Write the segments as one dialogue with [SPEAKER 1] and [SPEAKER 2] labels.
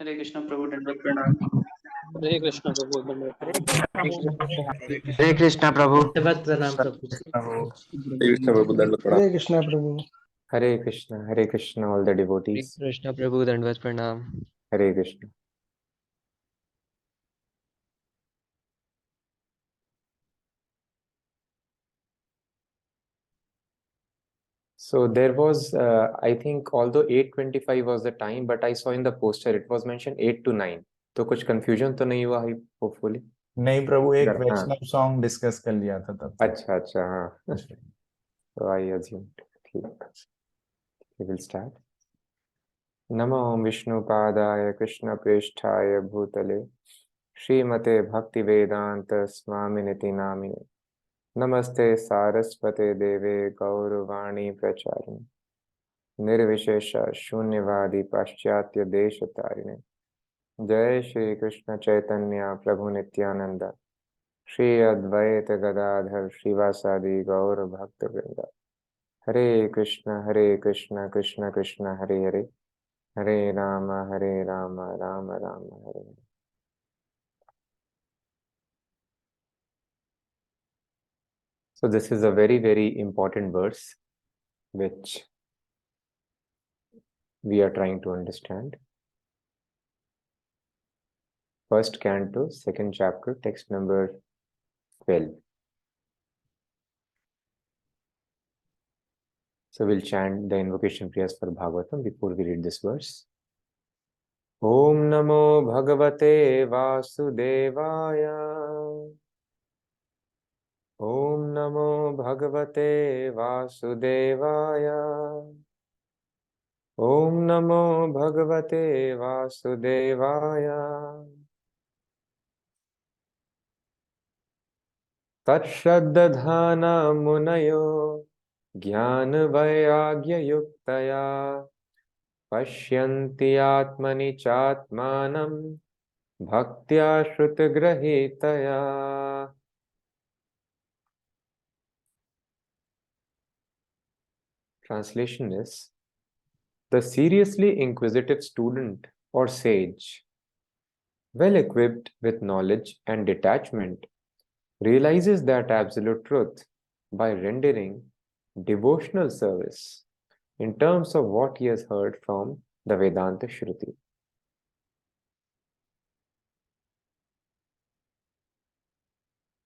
[SPEAKER 1] हरे कृष्ण प्रभु, दंडवत प्रणाम।
[SPEAKER 2] हरे कृष्ण प्रभु, दंडवत प्रणाम।
[SPEAKER 3] हरे कृष्णा प्रभु।
[SPEAKER 2] दंडवत प्रणाम प्रभु।
[SPEAKER 4] कृष्ण प्रभु दंड प्रणाम।
[SPEAKER 5] हरे कृष्णा प्रभु।
[SPEAKER 3] हरे Krishna all the
[SPEAKER 2] Hare
[SPEAKER 3] devotees.
[SPEAKER 2] Krishna Prabhu, दंडवत प्रणाम।
[SPEAKER 3] Hare Krishna. So there was, I think, although 8:25 was the time, but I saw in the poster it was mentioned 8 to 9. तो कुछ confusion तो नहीं हुआ hopefully?
[SPEAKER 4] नहीं प्रभु, एक
[SPEAKER 3] हाँ।
[SPEAKER 4] वैष्णव सॉन्ग डिस्कस कर लिया था तब तक।
[SPEAKER 3] अच्छा अच्छा, हाँ। So I assumed. ठीक, we will start. नमो विष्णुपादाय कृष्णप्रेष्ठाय भूतले श्रीमते भक्तिवेदांत स्वामिनिति नामिने नमस्ते सारस्वते देवे गौरवाणी प्रचारिणे निर्विशेष शून्यवादी पाश्चात्य देश तारिणे जय श्री कृष्ण चैतन्य प्रभु नित्यानंद श्री अद्वैत गदाधर श्रीवासादि गौर भक्त वृंद हरे Krishna Krishna Krishna Hare Hare Hare Ram Ram Ram Hare Hare. So this is a very, very important verse which we are trying to understand. First canto, second chapter, text number 12. So we'll chant the invocation prayers for Bhagavatam before we read this verse. Om Namo Bhagavate Vasudevaya. Om Namo Bhagavate Vasudevaya. Om Namo Bhagavate Vasudevaya. तच्छ्रद्दधाना मुनयो ज्ञान वैराग्य युक्तया पश्यन्ति आत्मनि चात्मानं भक्त्या श्रुतग्रहीतया। Translation is: the seriously inquisitive student or sage, well equipped with knowledge and detachment, realizes that absolute truth by rendering devotional service in terms of what he has heard from the Vedanta Shruti.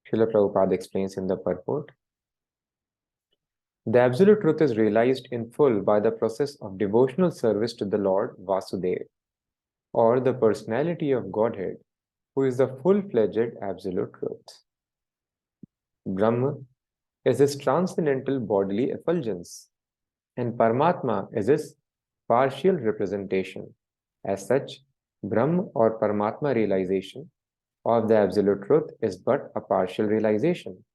[SPEAKER 3] Srila Prabhupada explains in the purport, the absolute truth is realized in full by the process of devotional service to the Lord Vasudeva, or the personality of Godhead, who is the full-fledged absolute truth. Brahma is his transcendental bodily effulgence, and Paramatma is his partial representation. As such, Brahma or Paramatma realization of the absolute truth is but a partial realization.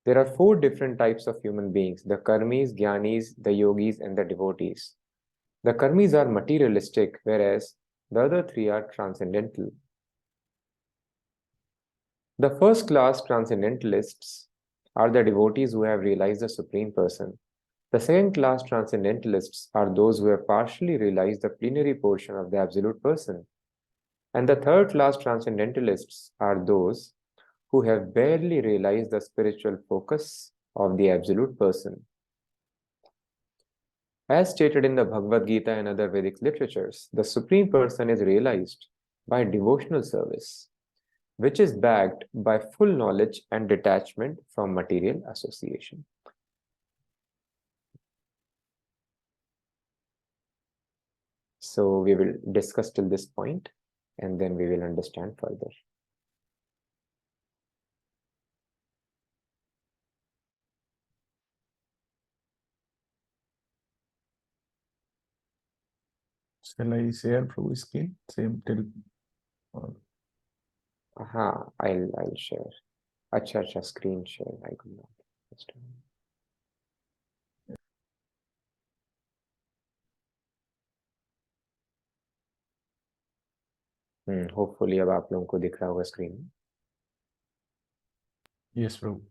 [SPEAKER 3] There are four different types of human beings: the karmis, jnanis, the yogis, and the devotees. The karmis are materialistic, whereas the other three are transcendental. The first class transcendentalists are the devotees who have realized the Supreme Person. The second class transcendentalists are those who have partially realized the plenary portion of the Absolute Person. And the third class transcendentalists are those who have barely realized the spiritual focus of the Absolute Person. As stated in the Bhagavad Gita and other Vedic literatures, the Supreme Person is realized by devotional service, which is backed by full knowledge and detachment from material association. So we will discuss till this point, and then we will understand further.
[SPEAKER 4] Shall I share Prabhu screen? Same till.
[SPEAKER 3] I'll share. Acha, screen share. I could not understand. Hopefully अब आप लोगों को दिख रहा होगा screen में.
[SPEAKER 4] Yes प्रभु.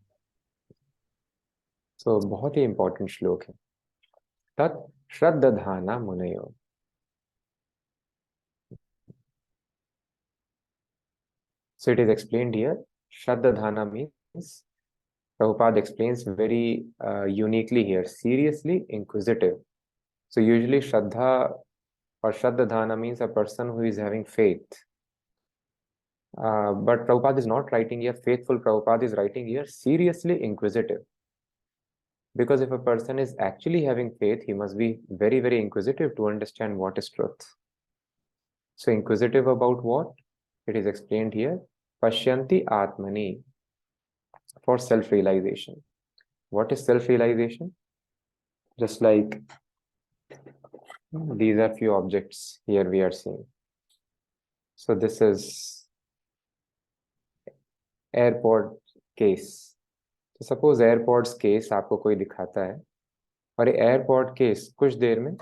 [SPEAKER 3] So बहुत ही important श्लोक है. तत् श्रद्धाना मुनयो. So it is explained here. Shraddha means, Prabhupada explains very uniquely here, seriously inquisitive. So usually Shraddha or Shraddha means a person who is having faith. But Prabhupada is not writing here faithful, Prabhupada is writing here seriously inquisitive. Because if a person is actually having faith, he must be very, very inquisitive to understand what is truth. So inquisitive about what? It is explained here. Pashyanti Atmani, for self-realization. What is self-realization? Just like these are few objects here we are seeing. So this is AirPod case. तो suppose AirPods case आपको कोई दिखाता है और ये AirPod case कुछ देर में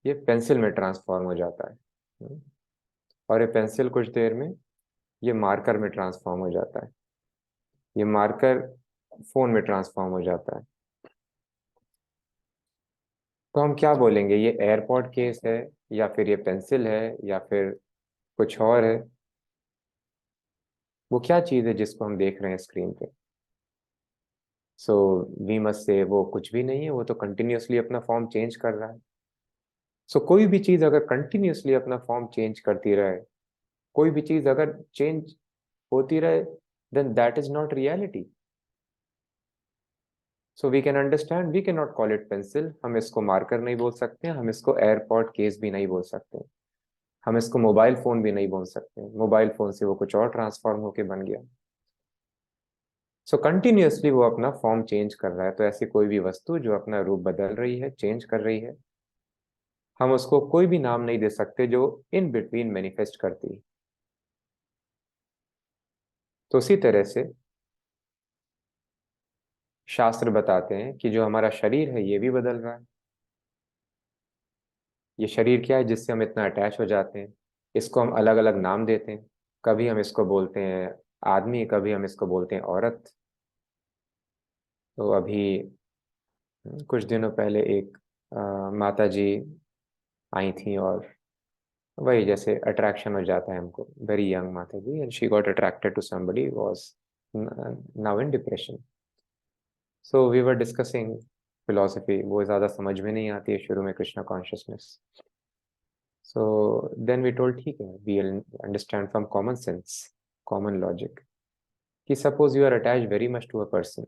[SPEAKER 3] ये पेंसिल में ट्रांसफॉर्म हो जाता है और ये पेंसिल कुछ देर में ये मार्कर में ट्रांसफॉर्म हो जाता है, ये मार्कर फोन में ट्रांसफॉर्म हो जाता है। तो हम क्या बोलेंगे, ये एयरपॉड केस है या फिर ये पेंसिल है या फिर कुछ और है? वो क्या चीज़ है जिसको हम देख रहे हैं स्क्रीन पे? सो वी मस्ट से वो कुछ भी नहीं है, वो तो कंटिन्यूसली अपना फॉर्म चेंज कर रहा है। सो कोई भी चीज़ अगर कंटिन्यूसली अपना फॉर्म चेंज करती रहे, कोई भी चीज़ अगर चेंज होती रहे, then that is not reality. So we can understand, we cannot call it pencil, हम इसको मार्कर नहीं बोल सकते, हम इसको एयरपॉड केस भी नहीं बोल सकते, हम इसको मोबाइल फोन भी नहीं बोल सकते, मोबाइल फोन से वो कुछ और ट्रांसफॉर्म होके बन गया। सो कंटिन्यूसली वो अपना फॉर्म चेंज कर रहा है। तो ऐसी कोई भी वस्तु जो अपना रूप बदल रही है, चेंज कर रही है, हम उसको कोई भी नाम नहीं दे सकते जो इन बिटवीन मैनिफेस्ट करती है। तो उसी तरह से शास्त्र बताते हैं कि जो हमारा शरीर है ये भी बदल रहा है। ये शरीर क्या है जिससे हम इतना अटैच हो जाते हैं, इसको हम अलग अलग नाम देते हैं। कभी हम इसको बोलते हैं आदमी, कभी हम इसको बोलते हैं औरत। तो अभी कुछ दिनों पहले एक माता जी आई थी और वही जैसे अट्रैक्शन हो जाता है हमको, वेरी यंग माता जी, and she got attracted to somebody was now in depression. So we were discussing philosophy, वो ज़्यादा समझ में नहीं आती है शुरू में, Krishna consciousness. So then we told ठीक है, we understand from common sense, common logic, कि suppose you are attach very much to a person,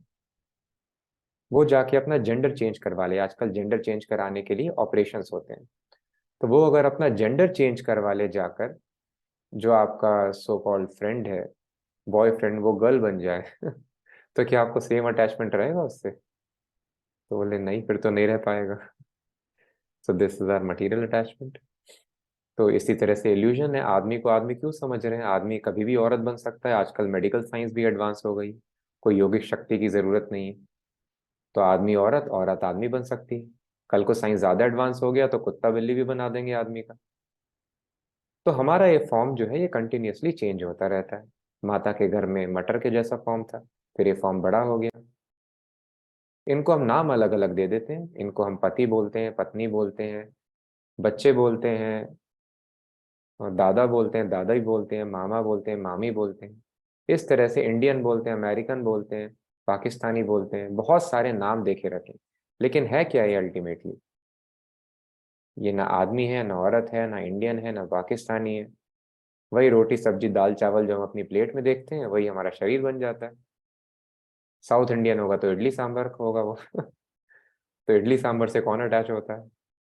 [SPEAKER 3] वो जाके अपना जेंडर चेंज करवा ले। आजकल जेंडर चेंज कराने के लिए ऑपरेशंस होते हैं। तो वो अगर अपना जेंडर चेंज करवा ले जाकर, जो आपका सो कॉल्ड फ्रेंड है, बॉयफ्रेंड, वो गर्ल बन जाए तो क्या आपको सेम अटैचमेंट रहेगा उससे? तो बोले नहीं, फिर तो नहीं रह पाएगा। So this is our material attachment. तो इसी तरह से इल्यूजन है। आदमी को आदमी क्यों समझ रहे हैं? आदमी कभी भी औरत बन सकता है। आजकल मेडिकल साइंस भी एडवांस हो गई, कोई योगिक शक्ति की जरूरत नहीं है। तो आदमी औरत, औरत आदमी बन सकती है। कल को साइंस ज्यादा एडवांस हो गया तो कुत्ता बिल्ली भी बना देंगे आदमी का। तो हमारा ये फॉर्म जो है ये कंटिन्यूसली चेंज होता रहता है। माता के घर में मटर के जैसा फॉर्म था, फिर ये फॉर्म बड़ा हो गया। इनको हम नाम अलग अलग दे देते हैं। इनको हम पति बोलते हैं, पत्नी बोलते हैं, बच्चे बोलते हैं, और दादा बोलते हैं, दादा ही बोलते हैं, मामा बोलते हैं, मामी बोलते हैं। इस तरह से इंडियन बोलते हैं, अमेरिकन बोलते हैं, पाकिस्तानी बोलते हैं, बहुत सारे नाम देखे रखे। लेकिन है क्या ये अल्टीमेटली? ये ना आदमी है, ना औरत है, ना इंडियन है, ना पाकिस्तानी है। वही रोटी सब्जी दाल चावल जो हम अपनी प्लेट में देखते हैं वही हमारा शरीर बन जाता है। साउथ इंडियन होगा तो इडली सांभर होगा वो तो इडली सांभर से कौन अटैच होता है?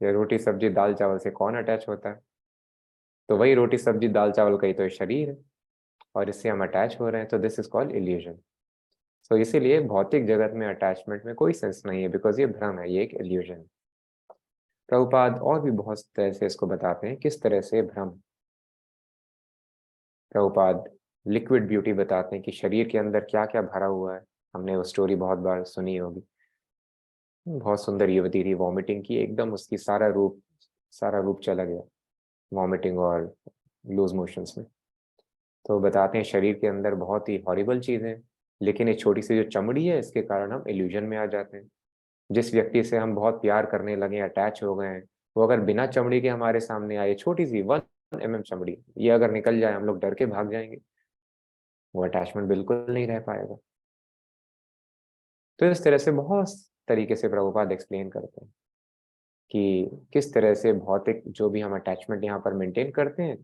[SPEAKER 3] या रोटी सब्जी दाल चावल से कौन अटैच होता है? तो वही रोटी सब्जी दाल चावल का ही तो शरीर है और इससे हम अटैच हो रहे हैं। तो दिस इज कॉल्ड इल्यूजन। सो इसीलिए भौतिक जगत में अटैचमेंट में कोई सेंस नहीं है, बिकॉज ये भ्रम है, ये एक इल्यूजन है। प्रभुपाद और भी बहुत तरह से इसको बताते हैं किस तरह से भ्रम। प्रभुपाद लिक्विड ब्यूटी बताते हैं कि शरीर के अंदर क्या क्या भरा हुआ है। हमने वो स्टोरी बहुत बार सुनी होगी। बहुत सुंदर युवती थी, वॉमिटिंग की, एकदम उसकी सारा रूप चला गया वॉमिटिंग और लूज मोशंस में। तो बताते हैं शरीर के अंदर बहुत ही हॉरिबल चीज़ें, लेकिन ये छोटी सी जो चमड़ी है इसके कारण हम इल्यूजन में आ जाते हैं। जिस व्यक्ति से हम बहुत प्यार करने लगे, अटैच हो गए हैं, वो अगर बिना चमड़ी के हमारे सामने आए, छोटी सी 1 mm चमड़ी, ये अगर निकल जाए हम लोग डर के भाग जाएंगे। वो अटैचमेंट बिल्कुल नहीं रह पाएगा। तो इस तरह से बहुत तरीके से प्रभुपाद एक्सप्लेन करते हैं कि किस तरह से भौतिक जो भी हम अटैचमेंट यहाँ पर मेंटेन करते हैं,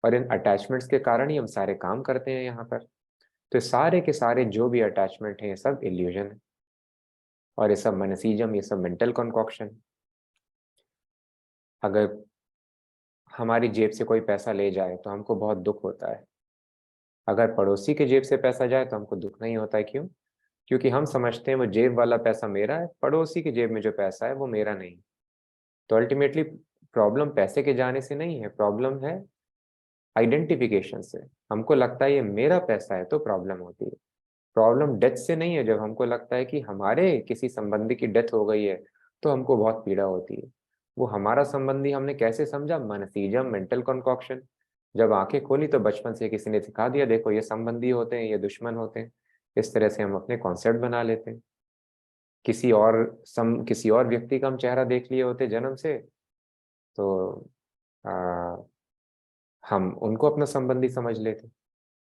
[SPEAKER 3] और इन अटैचमेंट्स के कारण ही हम सारे काम करते हैं यहाँ पर। तो सारे के सारे जो भी अटैचमेंट हैं ये सब इल्यूजन है, और ये सब मनसीजम, ये सब मेंटल कॉन्कॉक्शन। अगर हमारी जेब से कोई पैसा ले जाए तो हमको बहुत दुख होता है, अगर पड़ोसी के जेब से पैसा जाए तो हमको दुख नहीं होता है। क्यों? क्योंकि हम समझते हैं वो जेब वाला पैसा मेरा है, पड़ोसी की जेब में जो पैसा है वो मेरा नहीं। तो अल्टीमेटली प्रॉब्लम पैसे के जाने से नहीं है, प्रॉब्लम है आइडेंटिफिकेशन से। हमको लगता है ये मेरा पैसा है तो प्रॉब्लम होती है। प्रॉब्लम डेथ से नहीं है, जब हमको लगता है कि हमारे किसी संबंधी की डेथ हो गई है तो हमको बहुत पीड़ा होती है। वो हमारा संबंधी हमने कैसे समझा? मनसीजम, मेंटल कॉन्कॉक्शन। जब आंखें खोली तो बचपन से किसी ने सिखा दिया, देखो ये संबंधी होते हैं, ये दुश्मन होते हैं। इस तरह से हम अपने कॉन्सेप्ट बना लेते हैं। किसी और व्यक्ति का हम चेहरा देख लिए होते जन्म से, तो आ, हम उनको अपना संबंधी समझ लेते।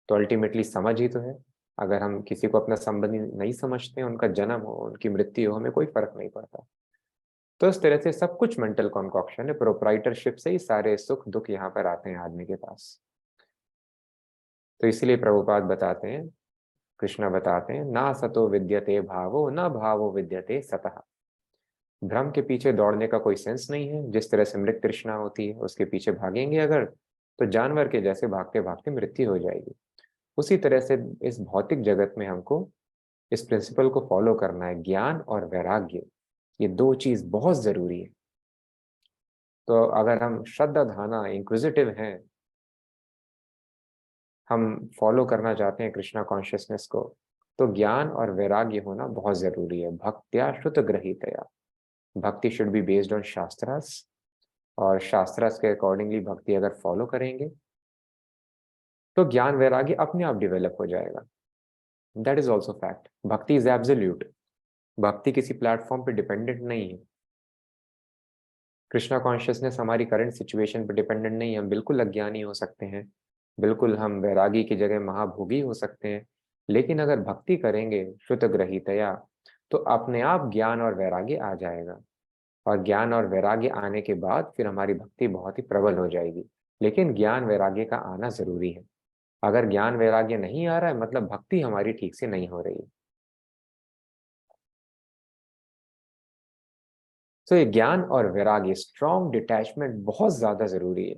[SPEAKER 3] तो अल्टीमेटली समझ ही तो है। अगर हम किसी को अपना संबंधी नहीं समझते हैं, उनका जन्म हो, उनकी मृत्यु हो, हमें कोई फर्क नहीं पड़ता। तो इस तरह से सब कुछ मेंटल कॉन्कॉक्शन है, प्रोप्राइटरशिप से ही सारे सुख दुख यहाँ पर आते हैं आदमी के पास। तो इसलिए प्रभुपाद बताते हैं, कृष्णा बताते हैं, ना सतो विद्यते भावो न भावो विद्यते सतः। भ्रम के पीछे दौड़ने का कोई सेंस नहीं है। जिस तरह से मृत तृष्णा होती है, उसके पीछे भागेंगे अगर, तो जानवर के जैसे भागते भागते मृत्यु हो जाएगी। उसी तरह से इस भौतिक जगत में हमको इस प्रिंसिपल को फॉलो करना है। ज्ञान और वैराग्य, ये दो चीज बहुत जरूरी है। तो अगर हम श्रद्धा धाना इंक्विजिटिव हैं, हम फॉलो करना चाहते हैं कृष्णा कॉन्शियसनेस को, तो ज्ञान और वैराग्य होना बहुत जरूरी है। भक्त्या श्रुत ग्रहीतया, भक्ति should be based on shastras, और शास्त्रास के अकॉर्डिंगली भक्ति अगर फॉलो करेंगे तो ज्ञान वैराग्य अपने आप डेवलप हो जाएगा। That is also fact. भक्ति इज एब्सोल्यूट। भक्ति किसी प्लेटफॉर्म पे डिपेंडेंट नहीं है। कृष्णा कॉन्शियसनेस हमारी करंट सिचुएशन पर डिपेंडेंट नहीं है। हम बिल्कुल अज्ञानी हो सकते हैं, बिल्कुल हम वैरागी की जगह महाभोगी हो सकते हैं, लेकिन अगर भक्ति करेंगे श्रुत ग्रहीतया, तो अपने आप ज्ञान और वैराग्य आ जाएगा। और ज्ञान और वैराग्य आने के बाद फिर हमारी भक्ति बहुत ही प्रबल हो जाएगी। लेकिन ज्ञान वैराग्य का आना जरूरी है। अगर ज्ञान वैराग्य नहीं आ रहा है, मतलब भक्ति हमारी ठीक से नहीं हो रही है। तो ये ज्ञान और वैराग्य, स्ट्रॉन्ग डिटैचमेंट बहुत ज्यादा जरूरी है।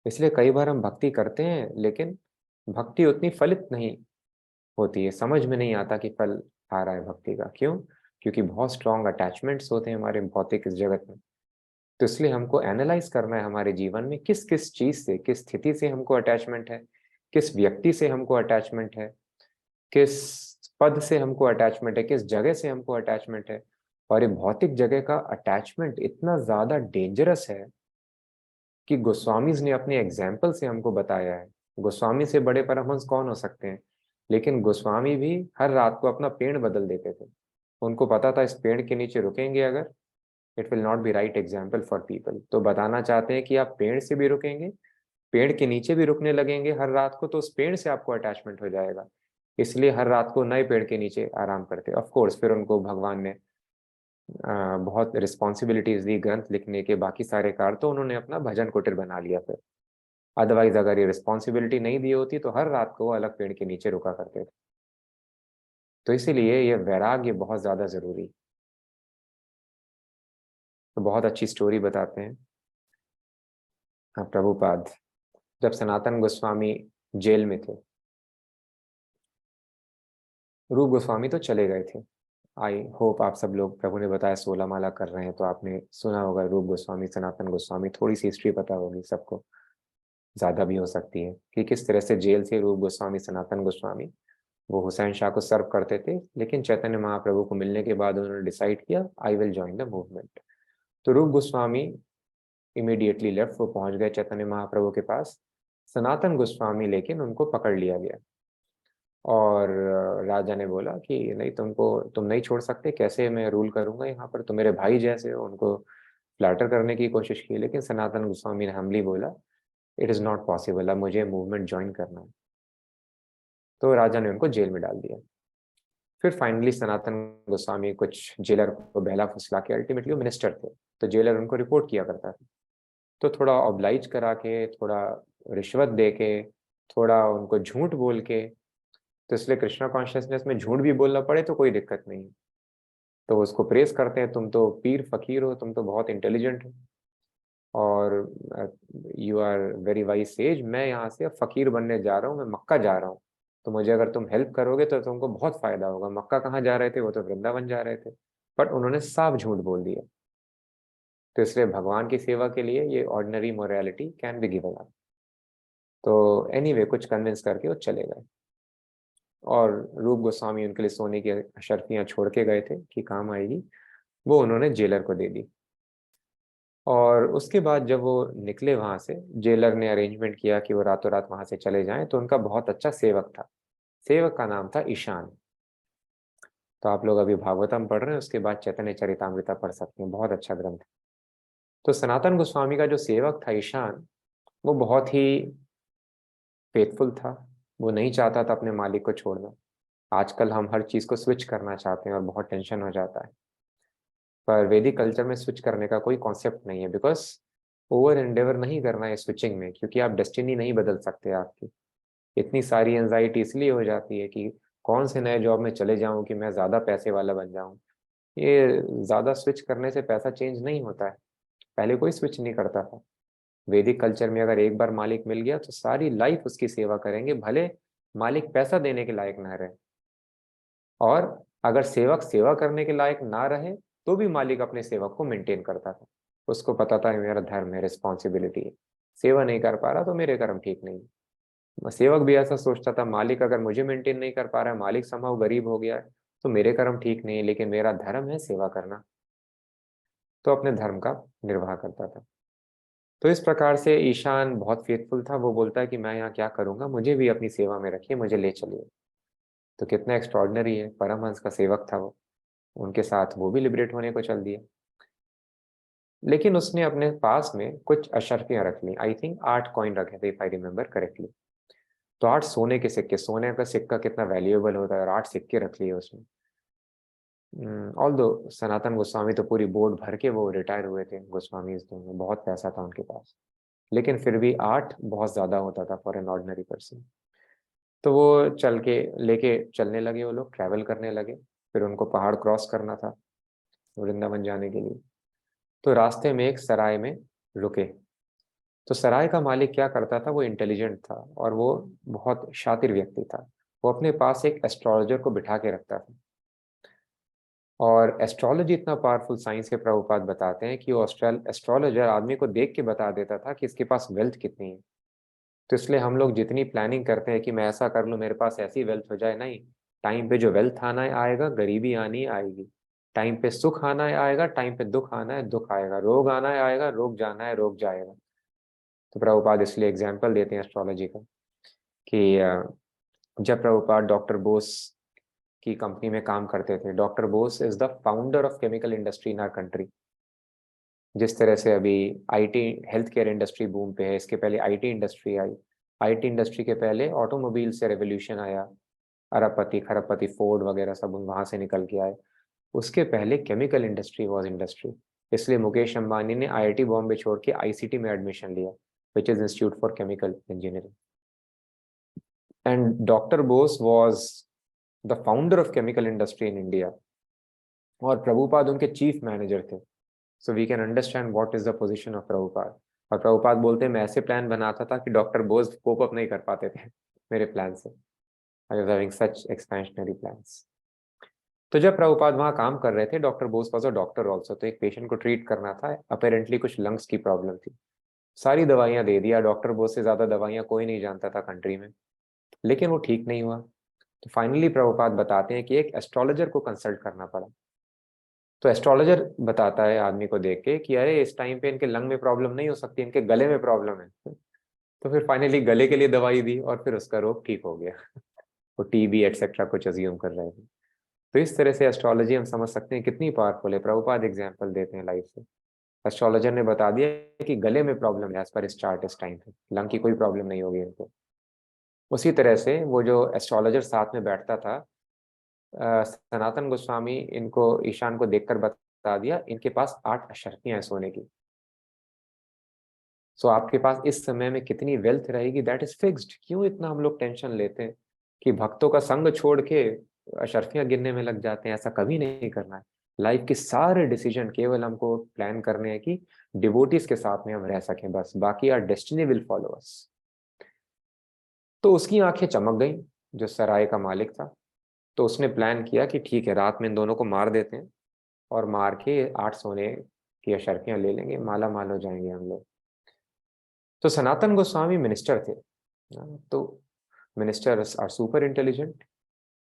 [SPEAKER 3] इसलिए कई बार हम भक्ति करते हैं, लेकिन भक्ति उतनी फलित नहीं होती है, समझ में नहीं आता कि फल आ रहा है भक्ति का। क्यों? क्योंकि बहुत स्ट्रॉन्ग अटैचमेंट्स होते हैं हमारे भौतिक इस जगत में। तो इसलिए हमको एनालाइज करना है हमारे जीवन में किस किस चीज से, किस स्थिति से हमको अटैचमेंट है, किस व्यक्ति से हमको अटैचमेंट है, किस पद से हमको अटैचमेंट है, किस जगह से हमको अटैचमेंट है। और ये भौतिक जगह का अटैचमेंट इतना ज्यादा डेंजरस है कि गोस्वामीज ने अपने एग्जाम्पल से हमको बताया है। गोस्वामी से बड़े परमहंस कौन हो सकते हैं? लेकिन गोस्वामी भी हर रात को अपना पेड़ बदल देते थे। उनको पता था इस पेड़ के नीचे रुकेंगे अगर, it will not be right example for people. तो बताना चाहते हैं कि आप पेड़ से भी रुकेंगे, पेड़ के नीचे भी रुकने लगेंगे हर रात को, तो उस पेड़ से आपको अटैचमेंट हो जाएगा। इसलिए हर रात को नए पेड़ के नीचे आराम करते। ऑफ कोर्स फिर उनको भगवान ने बहुत रिस्पॉन्सिबिलिटीज दी ग्रंथ लिखने के, बाकी सारे कार्य, तो उन्होंने अपना भजन कुटीर बना लिया फिर। अदरवाइज अगर ये रिस्पॉन्सिबिलिटी नहीं दी होती तो हर रात को वो अलग पेड़ के नीचे रुका करते थे। तो इसीलिए ये वैराग्य बहुत ज्यादा जरूरी। तो बहुत अच्छी स्टोरी बताते हैं प्रभुपाद। जब सनातन गोस्वामी जेल में थे, रूप गोस्वामी तो चले गए थे। आई होप आप सब लोग, प्रभु ने बताया 16 माला कर रहे हैं तो आपने सुना होगा रूप गोस्वामी, सनातन गोस्वामी, थोड़ी सी हिस्ट्री पता होगी सबको, ज्यादा भी हो सकती है, कि किस तरह से जेल से रूप गोस्वामी, सनातन गोस्वामी, वो हुसैन शाह को सर्व करते थे। लेकिन चैतन्य महाप्रभु को मिलने के बाद उन्होंने डिसाइड किया I will join the movement. तो रूप गोस्वामी इमीडिएटली लेफ्ट, वो पहुंच गए चैतन्य महाप्रभु के पास। सनातन गोस्वामी लेकिन उनको पकड़ लिया गया, और राजा ने बोला कि नहीं, तुम नहीं छोड़ सकते, कैसे मैं रूल करूंगा यहाँ पर, तुम मेरे भाई जैसे हो। उनको फ्लैटर करने की कोशिश की, लेकिन सनातन गोस्वामी ने हम्बली बोला इट इज नॉट पॉसिबल, अब मुझे मूवमेंट ज्वाइन करना है। तो राजा ने उनको जेल में डाल दिया। फिर फाइनली सनातन गोस्वामी कुछ जेलर को बहला फुसला के, अल्टीमेटली वो मिनिस्टर थे, तो जेलर उनको रिपोर्ट किया करता था, तो थोड़ा ऑब्लाइज करा के, थोड़ा रिश्वत दे के, थोड़ा उनको झूठ बोल के, तो इसलिए कृष्णा कॉन्शियसनेस में झूठ भी बोलना पड़े तो कोई दिक्कत नहीं है। तो उसको प्रेस करते हैं, तुम तो पीर फकीर हो, तुम तो बहुत इंटेलिजेंट हो और you are very wise sage, मैं यहाँ से अब फकीर बनने जा रहा हूँ, मैं मक्का जा रहा हूँ, तो मुझे अगर तुम हेल्प करोगे तो तुमको बहुत फायदा होगा। मक्का कहाँ जा रहे थे, वो तो वृंदावन जा रहे थे, बट उन्होंने साफ झूठ बोल दिया। तो इसलिए भगवान की सेवा के लिए ये ordinary morality can be given up. तो एनीवे कुछ कन्विंस करके वो चले गए, और रूप गोस्वामी उनके लिए सोने की अशर्फियाँ छोड़ के गए थे कि काम आएगी, वो उन्होंने जेलर को दे दी। और उसके बाद जब वो निकले वहां से, जेलर ने अरेंजमेंट किया कि वो रातों रात वहां से चले जाएं, तो उनका बहुत अच्छा सेवक था, सेवक का नाम था ईशान। तो आप लोग अभी भागवतम पढ़ रहे हैं, उसके बाद चैतन्य चरितामृता पढ़ सकते हैं, बहुत अच्छा ग्रंथ है। तो सनातन गोस्वामी का जो सेवक था ईशान, वो बहुत ही फेथफुल था, वो नहीं चाहता था अपने मालिक को छोड़ना। आजकल हम हर चीज़ को स्विच करना चाहते हैं और बहुत टेंशन हो जाता है, पर वैदिक कल्चर में स्विच करने का कोई कॉन्सेप्ट नहीं है, बिकॉज ओवर एंडेवर नहीं करना है स्विचिंग में, क्योंकि आप डेस्टिनी नहीं बदल सकते आपकी। इतनी सारी एंजाइटी इसलिए हो जाती है कि कौन से नए जॉब में चले जाऊं कि मैं ज़्यादा पैसे वाला बन जाऊं। ये ज़्यादा स्विच करने से पैसा चेंज नहीं होता है, पहले कोई स्विच नहीं करता था। वैदिक कल्चर में अगर एक बार मालिक मिल गया तो सारी लाइफ उसकी सेवा करेंगे, भले मालिक पैसा देने के लायक ना रहे। और अगर सेवक सेवा करने के लायक ना रहे तो भी मालिक अपने सेवक को मेंटेन करता था। उसको पता था मेरा धर्म है, रिस्पॉन्सिबिलिटी है, सेवा नहीं कर पा रहा तो मेरे कर्म ठीक नहीं है। सेवक भी ऐसा सोचता था, मालिक अगर मुझे मेंटेन नहीं कर पा रहा है, मालिक समहाउ गरीब हो गया है, तो मेरे कर्म ठीक नहीं है, लेकिन मेरा धर्म है सेवा करना, तो अपने धर्म का निर्वाह करता था। तो इस प्रकार से ईशान बहुत फेथफुल था, वो बोलता है कि मैं यहाँ क्या करूंगा, मुझे भी अपनी सेवा में रखिए, मुझे ले चलिए। तो कितना एक्स्ट्रॉर्डनरी है, परमहंस का सेवक था वो, उनके साथ वो भी लिबरेट होने को चल दिया। लेकिन उसने अपने पास में कुछ अशर्फियां रख ली, आई थिंक 8 कॉइन रखे थे इफ आई रिमेम्बर करेक्टली। तो 8 सोने के सिक्के, सोने का सिक्का कितना वैल्यूएबल होता है, और 8 सिक्के रख लिए उसने। ऑल दो सनातन गोस्वामी तो पूरी बोर्ड भर के वो रिटायर हुए थे, गोस्वामी दोनों, बहुत पैसा था उनके पास, लेकिन फिर भी 8 बहुत ज्यादा होता था फॉर एन ऑर्डिनरी पर्सन। तो वो चल के लेके चलने लगे, वो लोग ट्रैवल करने लगे। फिर उनको पहाड़ क्रॉस करना था वृंदावन जाने के लिए। तो रास्ते में एक सराय में रुके। तो सराय का मालिक क्या करता था, वो इंटेलिजेंट था और वो बहुत शातिर व्यक्ति था। वो अपने पास एक एस्ट्रोलॉजर को बिठा के रखता था, और एस्ट्रोलॉजी इतना पावरफुल साइंस के प्रभुपाद बताते हैं कि वो एस्ट्रोलॉजर आदमी को देख के बता देता था कि इसके पास वेल्थ कितनी है। तो इसलिए हम लोग जितनी प्लानिंग करते हैं कि मैं ऐसा कर लूँ मेरे पास ऐसी वेल्थ हो जाए, नहीं, टाइम पे जो वेल्थ आना है आएगा, गरीबी आनी है आएगी। टाइम पे सुख आना है आएगा, टाइम पे दुख आना है दुख आएगा, रोग आना है आएगा, रोग जाना है रोग जाएगा। तो प्रभुपाद इसलिए एग्जाम्पल देते हैं एस्ट्रोलॉजी का कि जब प्रभुपाद डॉक्टर बोस की कंपनी में काम करते थे, doctor Bose is the founder of chemical industry in our country. जिस तरह से अभी IT health care industry boom पे है, इसके पहले आईटी इंडस्ट्री आई, आईटी इंडस्ट्री के पहले ऑटोमोबाइल से रेवोल्यूशन आया, अरबपति खरबपति फोर्ड वगैरह सब वहां से निकल के आए। उसके पहले केमिकल इंडस्ट्री वॉज इंडस्ट्री। इसलिए मुकेश अंबानी ने आईआईटी बॉम्बे छोड़ के आईसीटी में एडमिशन लिया, which is institute for chemical engineering. And doctor Bose was the founder of chemical industry in India, और प्रभुपाद उनके चीफ मैनेजर थे। So we can understand what is the position of Prabhupada. और प्रभुपाद बोलते हैं मैं ऐसे प्लान बनाता था कि डॉक्टर बोस कोप अप नहीं कर पाते थे मेरे प्लान से। I was having such expansionary plans. तो जब प्रभुपाद वहाँ काम कर रहे थे, doctor Bose was a doctor also, तो एक पेशेंट को ट्रीट करना था, अपेरेंटली कुछ लंग्स की प्रॉब्लम थी। सारी दवाइयाँ दे दिया, डॉक्टर बोस से ज़्यादा दवाइयाँ कोई नहीं जानता था कंट्री में, लेकिन वो ठीक नहीं हुआ। तो फाइनली प्रभुपाद बताते हैं कि एक एस्ट्रोलॉजर को कंसल्ट करना पड़ा। तो एस्ट्रोलॉजर बताता है आदमी को देख के कि अरे इस टाइम पे इनके लंग में प्रॉब्लम नहीं हो सकती, इनके गले में प्रॉब्लम है। तो फिर फाइनली गले के लिए दवाई दी और फिर उसका रोग ठीक हो गया। वो टीबी एटसेट्रा कुछ अज्यूम कर रहे थे। तो इस तरह से एस्ट्रोलॉजी हम समझ सकते हैं कितनी पावरफुल है। प्रभुपाद एग्जाम्पल देते हैं लाइफ से। एस्ट्रोलॉजर ने बता दिया कि गले में प्रॉब्लम है, एज पर इस चार्ट इस टाइम पे लंग की कोई प्रॉब्लम नहीं होगी इनको। उसी तरह से वो जो एस्ट्रोलॉजर साथ में बैठता था, सनातन गोस्वामी इनको ईशान को देखकर बता दिया इनके पास 8 अशर्फियां हैं सोने की। सो आपके पास इस समय में कितनी वेल्थ रहेगी दैट इज फिक्स्ड। क्यों इतना हम लोग टेंशन लेते हैं कि भक्तों का संग छोड़ के अशर्फियां गिनने में लग जाते हैं? ऐसा कभी नहीं करना है। लाइफ के सारे डिसीजन केवल हमको प्लान करने हैं कि डिवोटीज के साथ में हम रह सकें, बस बाकी are destiny will follow us. तो उसकी आंखें चमक गई, जो सराय का मालिक था। तो उसने प्लान किया कि ठीक है, रात में इन दोनों को मार देते हैं और मार के 8 सोने की अशर्फियां ले लेंगे, माला माल हो जाएंगे हम लोग। तो सनातन गोस्वामी मिनिस्टर थे, तो मिनिस्टर आर सुपर इंटेलिजेंट।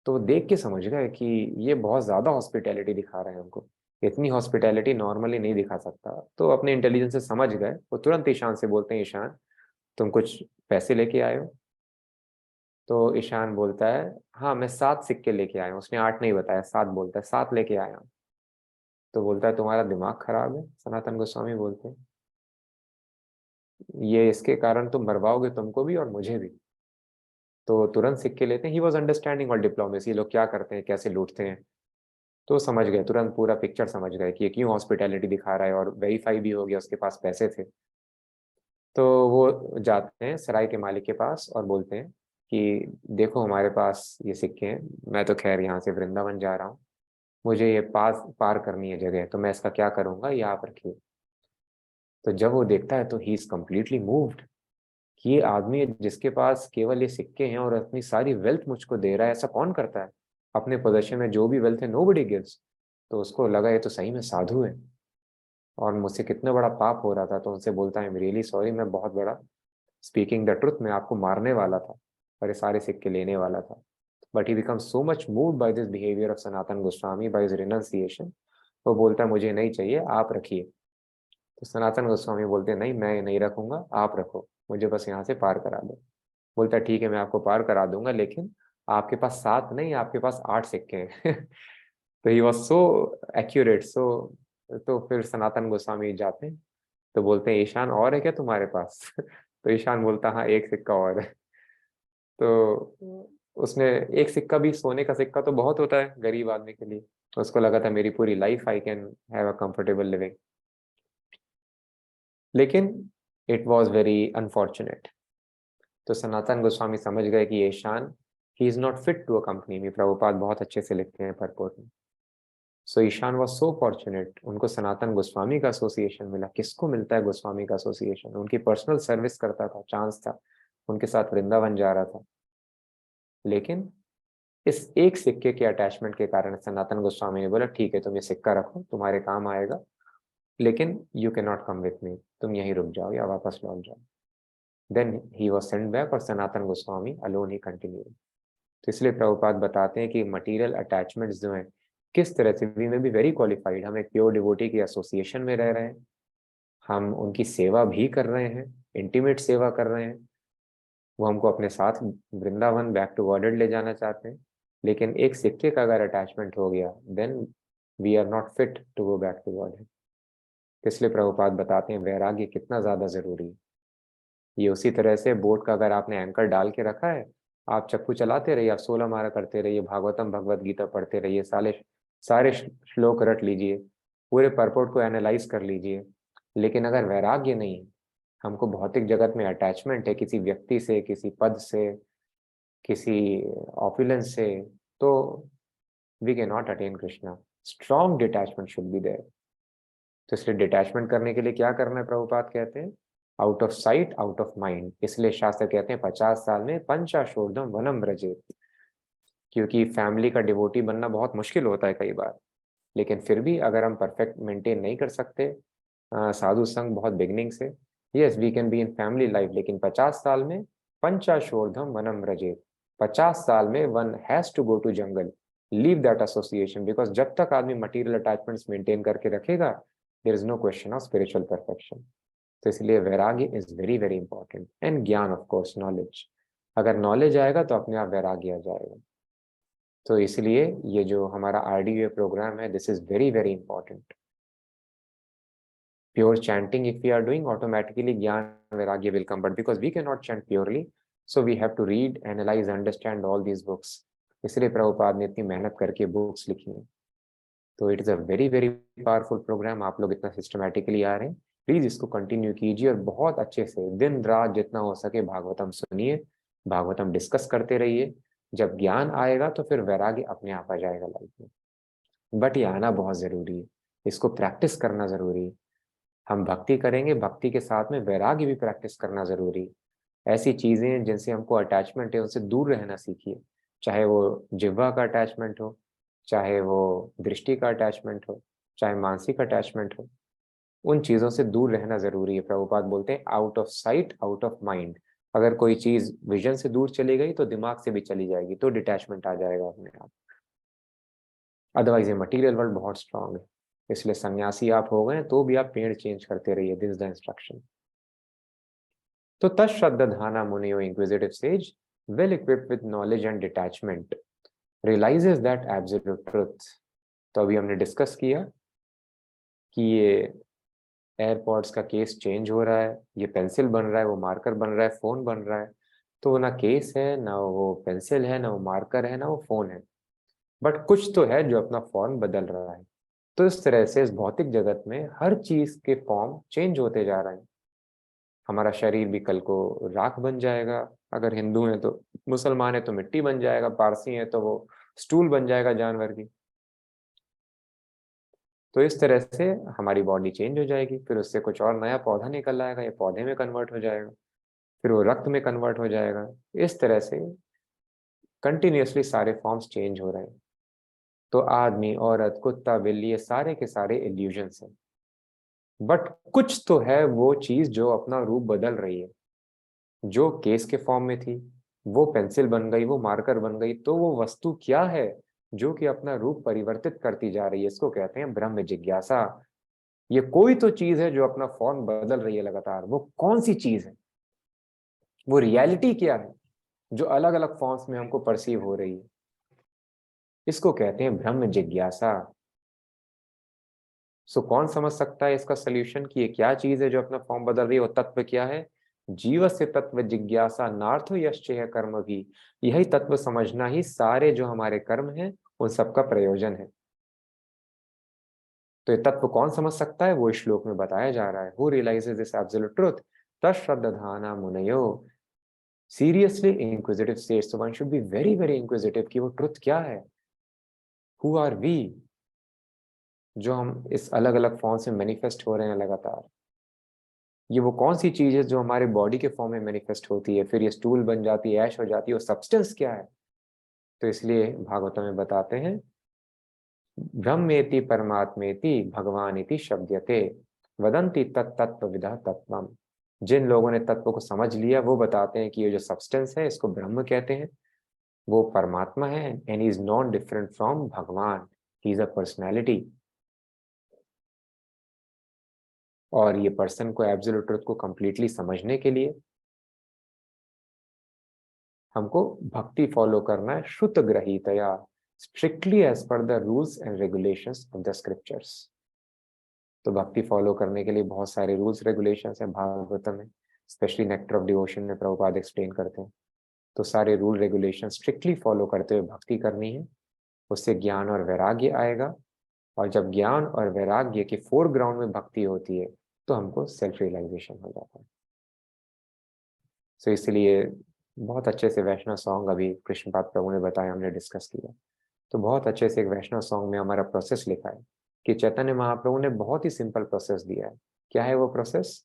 [SPEAKER 3] तो वो देख के समझ गए कि ये बहुत ज्यादा हॉस्पिटैलिटी दिखा रहे हैं हमको, इतनी हॉस्पिटैलिटी नॉर्मली नहीं दिखा सकता। तो अपने इंटेलिजेंस से समझ गए, वो तुरंत ईशान से बोलते हैं, ईशान तुम कुछ पैसे लेके आए हो? तो ईशान बोलता है, हाँ मैं 7 सिक्के लेके आया हूँ। उसने 8 नहीं बताया, 7 बोलता है, 7 लेके आया हूँ। तो बोलता है तुम्हारा दिमाग खराब है? सनातन गोस्वामी बोलते हैं, ये इसके कारण तुम मरवाओगे, तुमको भी और मुझे भी। तो तुरंत सिक्के लेते हैं। He was understanding all diplomacy, लोग क्या करते हैं, कैसे लूटते हैं। तो समझ गए, तुरंत पूरा पिक्चर समझ गए कि ये क्यों हॉस्पिटैलिटी दिखा रहा है, और वेरीफाई भी हो गया उसके पास पैसे थे। तो वो जाते हैं सराय के मालिक के पास और बोलते हैं कि देखो हमारे पास ये सिक्के हैं, मैं तो खैर यहाँ से वृंदावन जा रहा हूँ, मुझे ये पार करनी है जगह, तो मैं इसका क्या करूँगा, ये आप रखिए। तो जब वो देखता है तो ही इज कम्प्लीटली मूव्ड कि ये आदमी है जिसके पास केवल ये सिक्के हैं और अपनी सारी वेल्थ मुझको दे रहा है, ऐसा कौन करता है? अपने पोजेशन में जो भी वेल्थ है नोबडी गिव्स। तो उसको लगा ये तो सही में साधु है, और मुझसे कितना बड़ा पाप हो रहा था। तो उनसे बोलता है, आई एम रियली सॉरी, मैं बहुत बड़ा, स्पीकिंग द ट्रुथ, मैं आपको मारने वाला था और ये सारे सिक्के लेने वाला था। But he become so much moved by this behaviour of Sanatan Goswami, by his renunciation. वो बोलता है मुझे नहीं चाहिए, आप रखिए। तो सनातन गोस्वामी बोलते हैं, नहीं मैं ये नहीं रखूंगा, आप रखो, मुझे बस यहाँ से पार करा दो। बोलता है ठीक है, मैं आपको पार करा दूंगा, लेकिन आपके पास 7 नहीं, आपके पास 8 सिक्के हैं। तो ही वॉज सो एक्यूरेट। तो फिर सनातन गोस्वामी जाते हैं, तो बोलते हैं, ईशान और है क्या तुम्हारे पास? तो ईशान बोलता, हाँ एक सिक्का और है। तो उसने, एक सिक्का भी, सोने का सिक्का तो बहुत होता है गरीब आदमी के लिए। उसको लगा था मेरी पूरी life I can have a comfortable living. लेकिन इट वॉज वेरी अनफॉर्चुनेट। तो सनातन गोस्वामी समझ गए कि Ishan, he is not fit to accompany me. Prabhupada बहुत अच्छे से लिखते हैं परपोर्ट में। So Ishan was so fortunate, उनको सनातन गोस्वामी का एसोसिएशन मिला। किसको मिलता है गोस्वामी का एसोसिएशन? उनकी पर्सनल सर्विस करता था, चांस था, उनके साथ वृंदावन जा रहा था। लेकिन इस एक सिक्के के अटैचमेंट के कारण सनातन गोस्वामी ने बोला, ठीक है तुम ये सिक्का रखो, तुम्हारे काम आएगा, लेकिन you can not come with me, तुम यहीं रुक जाओ या वापस लौट जाओ। Then he was send back और सनातन गोस्वामी अलोन ही कंटिन्यू। तो इसलिए प्रभुपाद बताते हैं कि मटेरियल अटैचमेंट्स जो हैं, किस तरह से, वी में बी वेरी क्वालिफाइड, हम एक प्योर डिवोटी की एसोसिएशन में रह रहे हैं, हम उनकी सेवा भी कर रहे हैं, इंटीमेट सेवा कर रहे हैं, वो हमको अपने साथ वृंदावन बैक टू गॉडेड ले जाना चाहते हैं। लेकिन एक सिक्के का अगर अटैचमेंट हो गया, then we are not fit to go back to godhead. इसलिए प्रभुपाद बताते हैं वैराग्य कितना ज्यादा जरूरी है। ये उसी तरह से बोट का अगर आपने एंकर डाल के रखा है, आप चप्पू चलाते रहिए, आप 16 मारा करते रहिए, भागवतम भगवत गीता पढ़ते रहिए, सारे सारे श्लोक रट लीजिए, पूरे परपोर्ट को एनालाइज कर लीजिए। लेकिन अगर वैराग्य नहीं है, हमको भौतिक जगत में अटैचमेंट है किसी व्यक्ति से, किसी पद से, किसी ऑपुलेंस से, तो we can not attain Krishna. Strong detachment should be there. तो इसलिए डिटैचमेंट करने के लिए क्या करना है, प्रभुपाद कहते हैं, out of sight out of mind. इसलिए शास्त्र कहते हैं 50 साल में पंचाशोर्धम वनम व्रजेत। क्योंकि फैमिली का डिवोटी बनना बहुत मुश्किल होता है कई बार, लेकिन फिर भी अगर हम परफेक्ट मेंटेन नहीं कर सकते साधु संग बहुत बिगनिंग से, yes we can be in family life, लेकिन 50 साल में पंचाशोर्धम वनम व्रजेत, 50 साल में one has to go to jungle, leave that association. Because जब तक आदमी मटीरियल अटैचमेंट्स मेंटेन करके रखेगा, there is no question of spiritual perfection. तो इसलिए vairagya is very very important, and jnana of course, knowledge. अगर नॉलेज आएगा तो अपने आप वैराग्य आ जाएगा। तो इसलिए ये जो हमारा आरडीए प्रोग्राम है, this is very very important. Pure chanting if we are doing, automatically jnana vairagya will come, but because we can not chant purely, So we have to read, analyze, understand all these books. इसलिए प्रभुपाद ने इतनी मेहनत करके books लिखी हैं. तो it is a very very powerful program. आप लोग इतना सिस्टमेटिकली आ रहे हैं, प्लीज इसको कंटिन्यू कीजिए और बहुत अच्छे से दिन रात जितना हो सके भागवतम सुनिए, भागवतम डिस्कस करते रहिए. जब ज्ञान आएगा तो फिर वैराग्य अपने आप आ जाएगा लाइफ में. बट ये आना बहुत जरूरी है, इसको प्रैक्टिस करना जरूरी है. हम भक्ति करेंगे, भक्ति के साथ में वैराग्य भी प्रैक्टिस करना जरूरी है. ऐसी चीजें जिनसे हमको अटैचमेंट है उनसे दूर रहना सीखिए. चाहे वो जिह्वा का अटैचमेंट हो, चाहे वो दृष्टि का अटैचमेंट हो, चाहे मानसिक अटैचमेंट हो, उन चीजों से दूर रहना जरूरी है. प्रभुपाद बोलते हैं out of sight out of mind. अगर कोई चीज विजन से दूर चली गई तो दिमाग से भी चली जाएगी, तो डिटैचमेंट आ जाएगा अपने आप. अदरवाइज ये मटीरियल वर्ल्ड बहुत स्ट्रांग है. इसलिए सन्यासी आप हो गए तो भी आप पेड़ चेंज करते रहिए. This is the instruction. तो तश्रद्धाना मुनियो inquisitive sages, well equipped with knowledge and detachment, realises that absolute truth. तो अभी हमने डिस्कस किया कि ये एयरपॉड्स का केस चेंज हो रहा है, ये पेंसिल बन रहा है, वो मार्कर बन रहा है, फोन बन रहा है. तो ना केस है, ना वो पेंसिल है, ना वो मार्कर है, ना वो फोन है, बट कुछ तो है जो अपना फॉर्म बदल रहा है. तो इस तरह से इस भौतिक जगत में हर चीज के फॉर्म चेंज होते जा रहे हैं. हमारा शरीर भी कल को राख बन जाएगा. अगर हिंदू है तो, मुसलमान है तो मिट्टी बन जाएगा, पारसी है तो वो स्टूल बन जाएगा जानवर की. तो इस तरह से हमारी बॉडी चेंज हो जाएगी. फिर उससे कुछ और नया पौधा निकल आएगा, ये पौधे में कन्वर्ट हो जाएगा, फिर वो रक्त में कन्वर्ट हो जाएगा. इस तरह से कंटिन्यूअसली सारे फॉर्म्स चेंज हो रहे हैं. तो आदमी, औरत, कुत्ता, बिल्ली, ये सारे के सारे इल्यूजन्स हैं. बट कुछ तो है वो चीज जो अपना रूप बदल रही है. जो केस के फॉर्म में थी वो पेंसिल बन गई, वो मार्कर बन गई. तो वो वस्तु क्या है जो कि अपना रूप परिवर्तित करती जा रही है? इसको कहते हैं ब्रह्म जिज्ञासा. ये कोई तो चीज है जो अपना फॉर्म बदल रही है लगातार. वो कौन सी चीज है? वो रियलिटी क्या है जो अलग अलग फॉर्म्स में हमको परसीव हो रही है? इसको कहते हैं ब्रह्म जिज्ञासा. सो कौन समझ सकता है इसका सोल्यूशन कि ये क्या चीज है जो अपना फॉर्म बदल रही है? वो तत्व क्या है? जीव से तत्व जिज्ञासा नार्थो यश्चेह कर्म भी. यही तत्व समझना ही सारे जो हमारे कर्म हैं उन सबका प्रयोजन है. तो ये तत्व कौन समझ सकता है? वो इस श्लोक में बताया जा रहा है. Who realises this absolute truth तश्रद्धाना मुनयो. Seriously inquisitive state. So one should be very very inquisitive कि वो ट्रुथ क्या है. हु आर वी, जो हम इस अलग अलग फॉर्म से मैनिफेस्ट हो रहे हैं लगातार. ये वो कौन सी चीज है जो हमारे बॉडी के फॉर्म में मैनिफेस्ट होती है, फिर ये स्टूल बन जाती है, ऐश हो जाती है? वो सब्सटेंस क्या है? तो इसलिए भागवतम में बताते हैं ब्रह्मेति परमात्मेति भगवानिति शब्दयते वदंती तत्तत्व विदः तत्वम. जिन लोगों ने तत्व को समझ लिया वो बताते हैं कि ये जो सब्सटेंस है इसको ब्रह्म कहते हैं, वो परमात्मा है, and is not different from भगवान. He is a personality. और ये पर्सन को एब्सोल्यूट ट्रुथ को कंप्लीटली समझने के लिए हमको भक्ति फॉलो करना है श्रुत ग्रहीतया, strictly as per the rules and regulations of the scriptures. तो भक्ति फॉलो करने के लिए बहुत सारे रूल्स रेगुलेशंस हैं भागवतम में. स्पेशली नेक्टर ऑफ डिवोशन में प्रभुपाद एक्सप्लेन करते हैं. तो सारे रूल रेगुलेशन स्ट्रिक्टली फॉलो करते हुए भक्ति करनी है. उससे ज्ञान और वैराग्य आएगा. और जब ज्ञान और वैराग्य के फोरग्राउंड में भक्ति होती है तो हमको सेल्फ रियलाइजेशन हो जाता है. सो इसलिए बहुत अच्छे से वैष्णव सॉन्ग अभी कृष्णपाद प्रभु ने बताया, हमने डिस्कस किया. तो बहुत अच्छे से एक वैष्णव सॉन्ग में हमारा प्रोसेस लिखा है कि चैतन्य महाप्रभु ने बहुत ही सिंपल प्रोसेस दिया है. क्या है वो प्रोसेस?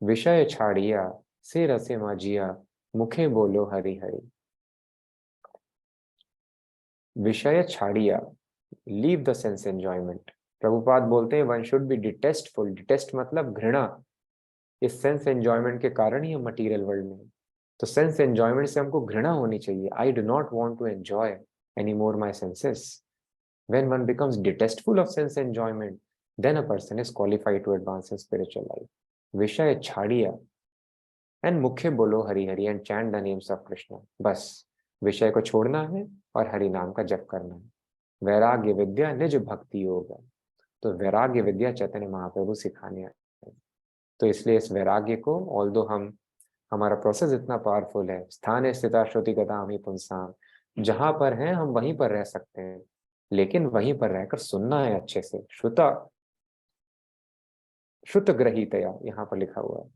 [SPEAKER 3] विषय छाड़िया से रसे माजिया मुखे बोलो हरि हरि. विषय छाड़िया, leave the sense enjoyment. Prabhupada बोलते हैं one should be detestful. Detest मतलब घृणा. इस सेंस एंजॉयमेंट के कारण ही हम मटीरियल वर्ल्ड में हैं. तो सेंस एंजॉयमेंट से हमको घृणा होनी चाहिए. I do not want to enjoy any more my senses. When one becomes detestful of sense enjoyment, then a person is qualified to advance in spiritual life. विषय छाड़िया एंड मुख्य बोलो Hari Hari and chant the names of Krishna. बस विषय को छोड़ना है और हरि नाम का जप करना है. वैराग्य विद्या निज भक्ति योग. तो वैराग्य विद्या चैतन्य महाप्रभु सिखाने आए. तो इसलिए इस वैराग्य को, ऑल्दो हम हमारा प्रोसेस इतना पावरफुल है, स्थाने स्थिता श्रुतिगताम हि पुंसाम, जहां पर हैं हम वहीं पर रह सकते हैं, लेकिन वहीं पर रहकर सुनना है अच्छे से। श्रुत ग्रहीतया यहाँ पर लिखा हुआ है,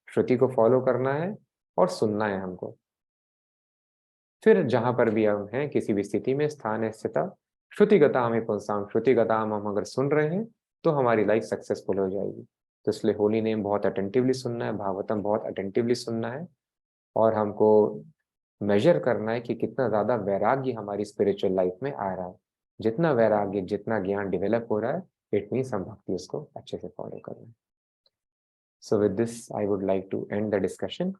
[SPEAKER 3] श्रुति को फॉलो करना है और सुनना है हमको। फिर जहां पर भी हम हैं, किसी भी स्थिति में, स्थान है स्थिता श्रुतिगता हमें पुंसाम, श्रुतिगता हम अगर सुन रहे हैं तो हमारी लाइफ सक्सेसफुल हो जाएगी। तो इसलिए होली नेम बहुत अटेंटिवली सुनना है, भागवतम बहुत अटेंटिवली सुनना है, और हमको मेजर करना है कि कितना ज्यादा वैराग्य हमारी स्पिरिचुअल लाइफ में आ रहा है। जितना वैराग्य, जितना ज्ञान डेवलप हो रहा है, इट मीन्स हम भक्ति उसको अच्छे से फॉलो कर रहे हैं। So with this I would like to end the discussion.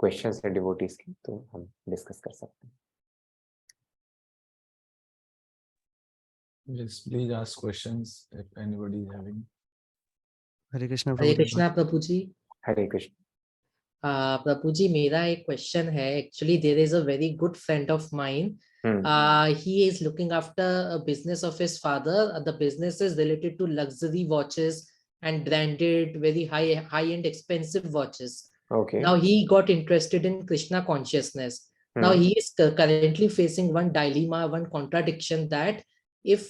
[SPEAKER 3] Questions है डिवोटीज की तो हम डिस्कस कर सकते हैं।
[SPEAKER 4] Yes, please ask questions if anybody is having.
[SPEAKER 2] हरे कृष्ण
[SPEAKER 1] हरे
[SPEAKER 2] प्रभु
[SPEAKER 1] कृष्णा प्रभु जी।
[SPEAKER 3] हरे कृष्ण।
[SPEAKER 1] प्रभु जी, मेरा एक क्वेश्चन है। Actually there is a very good friend of mine, he is looking after a business of his father. The business is related to luxury watches and branded very high end expensive watches.
[SPEAKER 3] Okay.
[SPEAKER 1] Now he got interested in Krishna consciousness. Now he is currently facing one dilemma, one contradiction, that if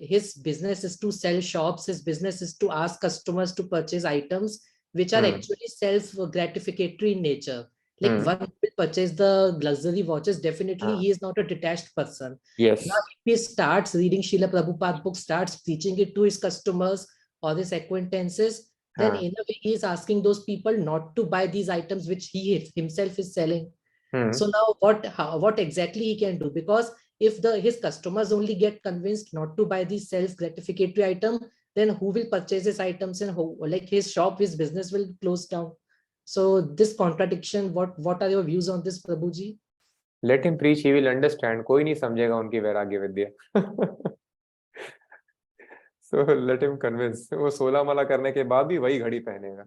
[SPEAKER 1] his business is to sell shops, his business is to ask customers to purchase items which are actually self gratificatory in nature. Like one will purchase the luxury watches, definitely he is not a detached person.
[SPEAKER 3] Yes.
[SPEAKER 1] Now if he starts reading Srila Prabhupada book, starts preaching it to his customers or his acquaintances, then in a way he is asking those people not to buy these items which he himself is selling. So now what exactly he can do? Because if his customers only get convinced not to buy these self gratificatory item, then who will purchase his items, and like his shop, his business will close down. So this contradiction, what are your views on this, Prabhuji?
[SPEAKER 3] Let him preach, he will understand. कोई नहीं समझेगा उनकी वैराग्य विद्या। So let him convince. वो 16 माला करने के बाद भी वही घड़ी पहनेगा।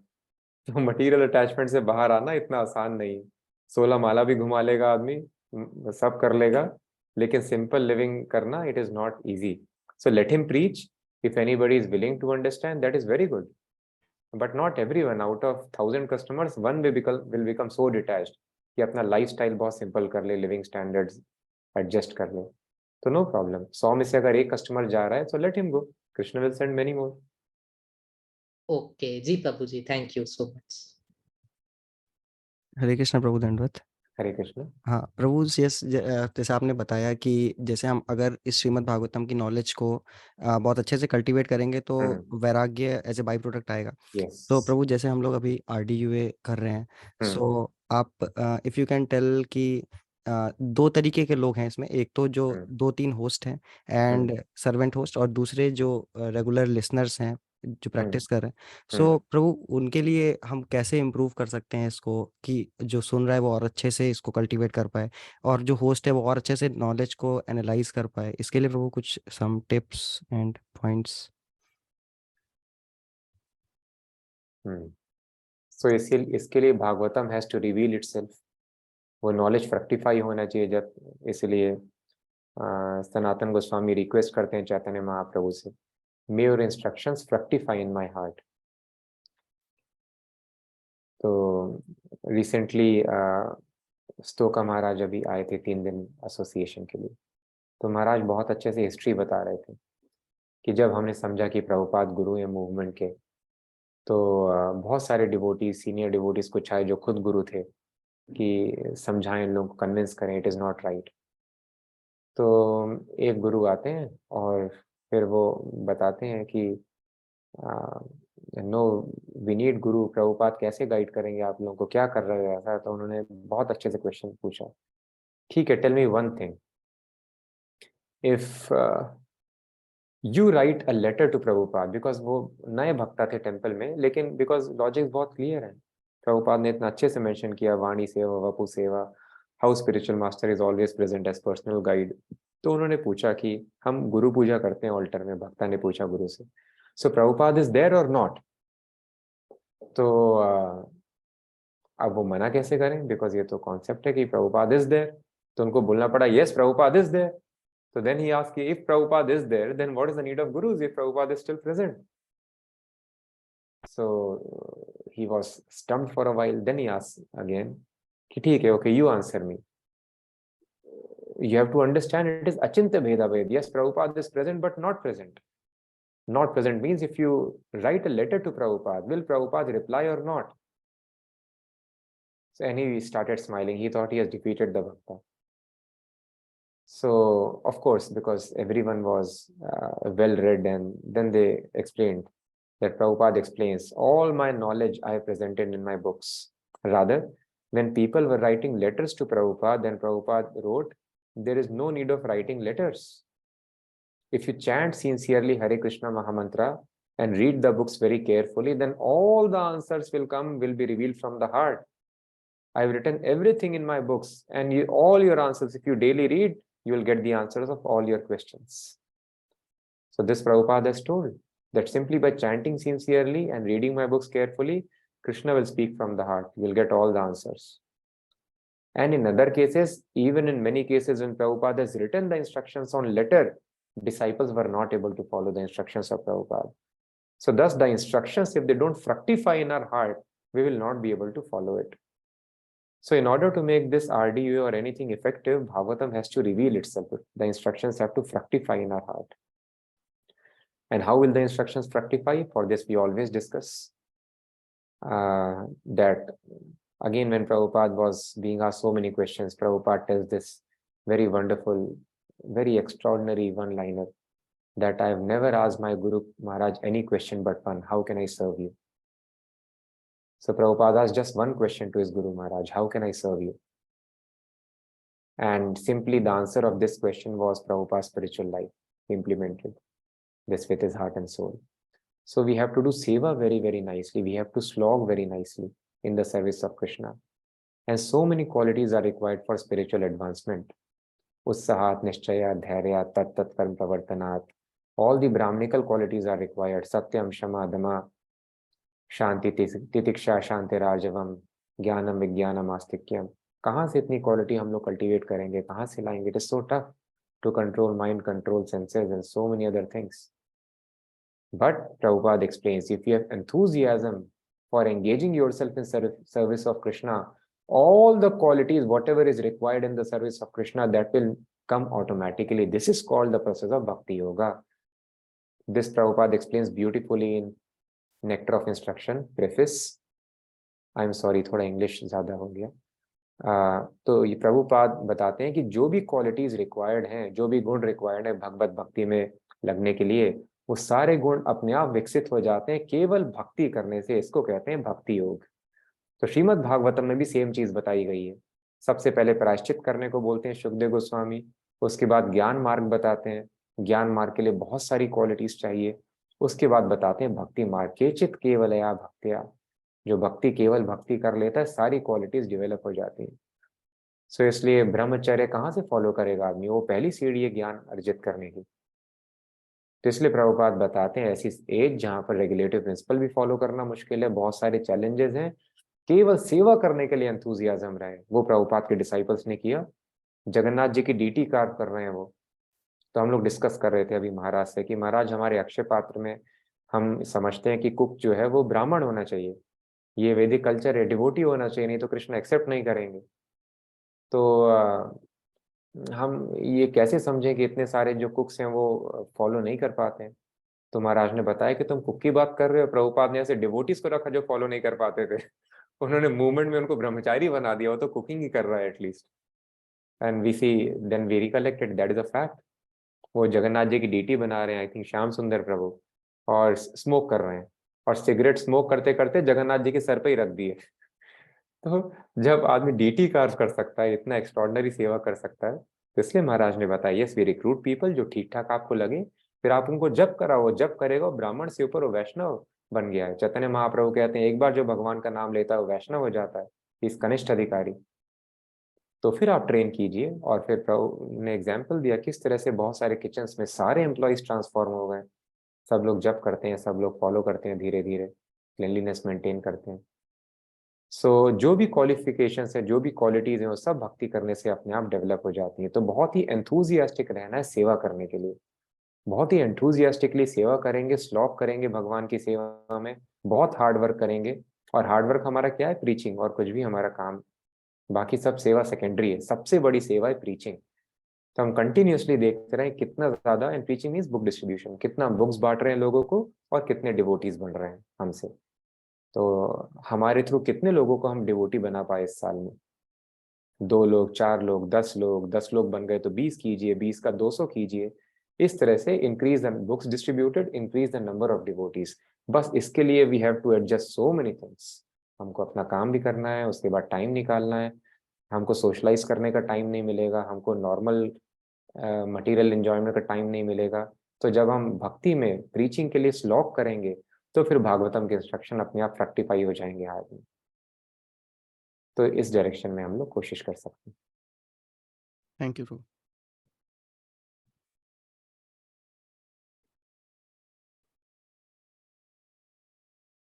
[SPEAKER 3] तो मटेरियल अटैचमेंट से बाहर आना इतना आसान नहीं है। 16 माला भी घुमा लेगा आदमी, सब कर लेगा, लेकिन सिंपल लिविंग करना, it is not easy. So let him preach. If anybody is willing to understand, that is very good, but not everyone. Out of 1000 customers, one will become so detached कि अपना lifestyle बहुत simple कर ले, living standards adjust कर ले, तो no problem. 100 में से अगर एक कस्टमर जा रहा है तो let him go, Krishna will send many more.
[SPEAKER 1] Okay, जी Prabhu ji, thank you so much.
[SPEAKER 2] Hare Krishna Prabhu दंडवत।
[SPEAKER 3] हरे कृष्ण।
[SPEAKER 2] हाँ प्रभु, जैसे आपने बताया कि जैसे हम अगर इस श्रीमद् भागवतम की नॉलेज को बहुत अच्छे से कल्टीवेट करेंगे तो वैराग्य एज ए बाई प्रोडक्ट आएगा।
[SPEAKER 3] Yes.
[SPEAKER 2] तो प्रभु जैसे हम लोग अभी RDUA कर रहे हैं, सो आप इफ़ यू कैन टेल कि 2 तरीके के लोग हैं इसमें। एक तो जो 2-3 होस्ट हैं एंड सर्वेंट होस्ट, और दूसरे जो रेगुलर लिसनर्स हैं जो प्रैक्टिस कर रहे हैं। सो प्रभु उनके लिए हम कैसे इम्प्रूव कर सकते हैं इसको, कि जो सुन रहा है वो और अच्छे से इसको कल्टीवेट कर पाए, और जो होस्ट है वो और अच्छे से नॉलेज को एनालाइज कर पाए। इसके लिए प्रभु कुछ some tips and points.
[SPEAKER 3] So इसके लिए Bhagavatam has to reveal itself. वो नॉलेज फ्रक्टिफाई होना चाहिए जब, इसलिए सनातन गोस्वामी रिक्वेस्ट करते हैं चैतन्य महाप्रभु से, मे your instructions fructify in my heart. तो रिसेंटली स्तोका महाराज अभी आए थे 3 दिन एसोसिएशन के लिए, तो महाराज बहुत अच्छे से हिस्ट्री बता रहे थे कि जब हमने समझा कि प्रभुपाद गुरु हैं मूवमेंट के, तो बहुत सारे डिवोटीज, सीनियर डिवोटीज कुछ आए जो खुद गुरु थे, कि समझाएं लोगों को, कन्विंस करें इट इज़ नॉट राइट। तो एक गुरु आते हैं और फिर वो बताते हैं कि नो वी नीड गुरु, प्रभुपाद कैसे गाइड करेंगे आप लोगों को, क्या कर रहे हो ऐसा। तो उन्होंने बहुत अच्छे से क्वेश्चन पूछा, ठीक है, tell me one thing, if you write a letter to Prabhupada, because वो नए भक्ता थे टेम्पल में, लेकिन बिकॉज लॉजिक बहुत क्लियर है, प्रभुपाद ने इतना अच्छे से मेंशन किया, वाणी सेवा, वपु सेवा, how spiritual master is always present as personal guide. तो उन्होंने पूछा कि हम गुरु पूजा करते हैं ऑल्टर में, भक्ता ने पूछा गुरु से, सो प्रभुपाद इज देयर और नॉट। तो अब वो मना कैसे करें, बिकॉज ये तो कॉन्सेप्ट है कि प्रभुपाद इज देयर, तो उनको बोलना पड़ा yes Prabhupada is there. So then he asked, if Prabhupada is there, then what is the need of gurus if Prabhupada is still present? So he was stumped for a while. Then he asked again, कि ठीक है, okay, you answer me. You have to understand it is Achintya Bheda Ved. Yes, Prabhupada is present, but not present. Not present means if you write a letter to Prabhupada, will Prabhupada reply or not? So anyway, he started smiling. He thought he has defeated the Bhakta. So, of course, because everyone was well read, and then they explained that Prabhupada explains, all my knowledge I have presented in my books. Rather, when people were writing letters to Prabhupada, then Prabhupada wrote, there is no need of writing letters. If you chant sincerely Hare Krishna Mahamantra and read the books very carefully, then all the answers will be revealed from the heart. I've written everything in my books, and all your answers, if you daily read, you will get the answers of all your questions. So this Prabhupada has told that simply by chanting sincerely and reading my books carefully, Krishna will speak from the heart. You will get all the answers. And in other cases, even in many cases when Prabhupada has written the instructions on letter, disciples were not able to follow the instructions of Prabhupada. So thus the instructions, if they don't fructify in our heart, we will not be able to follow it. So in order to make this RDUA or anything effective, Bhagavatam has to reveal itself. The instructions have to fructify in our heart. And how will the instructions fructify? For this we always discuss that again when Prabhupada was being asked so many questions, Prabhupada tells this very wonderful, very extraordinary one-liner that I have never asked my Guru Maharaj any question but one, how can I serve you? So Prabhupada asked just one question to his Guru Maharaj, how can I serve you? And simply the answer of this question was Prabhupada's spiritual life. He implemented this with his heart and soul. So we have to do seva very, very nicely. We have to slog very nicely in the service of Krishna. And so many qualities are required for spiritual advancement. Utsahat, Nishchaya, Dhairya, Tat Tat Karm Pravartanat. All the Brahmanical qualities are required. Satyam, Shama, Dama, Shanti, Titiksha, Shanti, Rajavam, Jnanam, Vijnanam, Astikyam. कहाँ से इतनी quality हम लोग cultivate करेंगे, कहाँ से लाएंगे? It is so tough to control mind, control senses, and so many other things. But Prabhupada explains, if you have enthusiasm for engaging yourself in service of Krishna, all the qualities, whatever is required in the service of Krishna, that will come automatically. This is called the process of Bhakti Yoga. This Prabhupada explains beautifully in Nectar of Instruction, preface. I'm sorry, थोड़ा English ज़्यादा हो गया. तो ये प्रभुपाद बताते हैं कि जो भी क्वालिटीज रिक्वायर्ड हैं, जो भी गुण रिक्वायर्ड है भगवत भक्ति में लगने के लिए, वो सारे गुण अपने आप विकसित हो जाते हैं केवल भक्ति करने से. इसको कहते हैं भक्ति योग. तो श्रीमद् भागवतम में भी सेम चीज बताई गई है. सबसे पहले प्रायश्चित करने को बोलते हैं सुखदेव गोस्वामी, उसके बाद ज्ञान मार्ग बताते हैं. ज्ञान मार्ग के लिए बहुत सारी क्वालिटीज चाहिए. उसके बाद बताते हैं भक्ति मार्ग, केचित केवलया भक्त्या. जो भक्ति केवल भक्ति कर लेता है, सारी क्वालिटीज डेवलप हो जाती हैं. सो इसलिए ब्रह्मचर्य कहाँ से फॉलो करेगा आदमी? वो पहली सीढ़ी है ज्ञान अर्जित करने की. तो इसलिए प्रभुपाद बताते हैं ऐसी एज जहाँ पर रेगुलेटिव प्रिंसिपल भी फॉलो करना मुश्किल है, बहुत सारे चैलेंजेस हैं, केवल सेवा करने के लिए एंथुजियाज्म रहे. वो प्रभुपाद के डिसाइपल्स ने किया. जगन्नाथ जी की डीटी कार्व कर रहे हैं वो. तो हम लोग डिस्कस कर रहे थे अभी महाराज से कि महाराज हमारे अक्षय पात्र में हम समझते हैं कि कुक जो है वो ब्राह्मण होना चाहिए, ये वैदिक कल्चर है, डिवोटी होना चाहिए, नहीं तो कृष्ण एक्सेप्ट नहीं करेंगे. तो हम ये कैसे समझें कि इतने सारे जो कुक्स हैं वो फॉलो नहीं कर पाते हैं? तो महाराज ने बताया कि तुम कुक की बात कर रहे हो, प्रभुपाद ने ऐसे डिवोटीज को रखा जो फॉलो नहीं कर पाते थे. उन्होंने मूवमेंट में उनको ब्रह्मचारी बना दिया, वो तो कुकिंग ही कर रहा है at least. And we see then we recollected that is a fact. वो जगन्नाथ जी की डीटी बना रहे हैं, आई थिंक श्याम सुंदर प्रभु, और स्मोक कर रहे हैं, और सिगरेट स्मोक करते करते जगन्नाथ जी के सर पे ही रख दिए. तो जब आदमी डीटी कार्य कर सकता है, इतना एक्स्ट्रॉर्डिनरी सेवा कर सकता है, तो इसलिए महाराज ने बताया यस वी रिक्रूट पीपल जो ठीक ठाक आपको लगे, फिर आप उनको जप कराओ. जप करेगा, ब्राह्मण से ऊपर वो वैष्णव बन गया है. चैतन्य महाप्रभु कहते हैं एक बार जो भगवान का नाम लेता है वो वैष्णव हो जाता है, इस कनिष्ठ अधिकारी. तो फिर आप ट्रेन कीजिए. और फिर प्रभु ने एग्जाम्पल दिया किस तरह से बहुत सारे किचन्स में सारे एम्प्लॉयज ट्रांसफॉर्म हो गए. सब लोग जप करते हैं, सब लोग फॉलो करते हैं, धीरे धीरे क्लीनलीनेस मेंटेन करते हैं. सो जो भी क्वालिफिकेशंस है, जो भी क्वालिटीज हैं, वो सब भक्ति करने से अपने आप डेवलप हो जाती हैं. तो बहुत ही एंथुजियास्टिक रहना है सेवा करने के लिए. बहुत ही एंथुजियास्टिकली सेवा करेंगे, स्लॉक करेंगे भगवान की सेवा में, बहुत हार्ड वर्क करेंगे, और हार्ड वर्क हमारा क्या है? प्रीचिंग, और कुछ भी हमारा काम, बाकी सब सेवा सेकेंडरी है। सबसे बड़ी सेवा है प्रीचिंग। तो हम कंटिन्यूअसली देखते रहे कितना ज्यादा, and preaching means book distribution, कितना बुक्स बांट रहे हैं लोगों को और कितने डिवोटीज बन रहे हैं हमसे। तो हमारे थ्रू कितने लोगों को हम डिवोटी बना पाए इस साल में? 2 लोग, 4 लोग, 10 लोग, 10 लोग बन गए तो 20 कीजिए, 20 का 200 कीजिए। इस तरह से increase the books distributed, increase the number of devotees. बस इसके लिए we have to adjust so many things. हमको अपना काम भी करना है, उसके बाद टाइम निकालना है, हमको सोशलाइज करने का टाइम नहीं मिलेगा, हमको नॉर्मल मटेरियल एंजॉयमेंट का टाइम नहीं मिलेगा। तो जब हम भक्ति में प्रीचिंग के लिए स्लॉक करेंगे तो फिर भागवतम के इंस्ट्रक्शन अपने आप फ्रक्टिफाई हो जाएंगे आदमी। तो इस डायरेक्शन में हम लोग कोशिश कर सकते हैं।
[SPEAKER 2] Thank you Prabhu.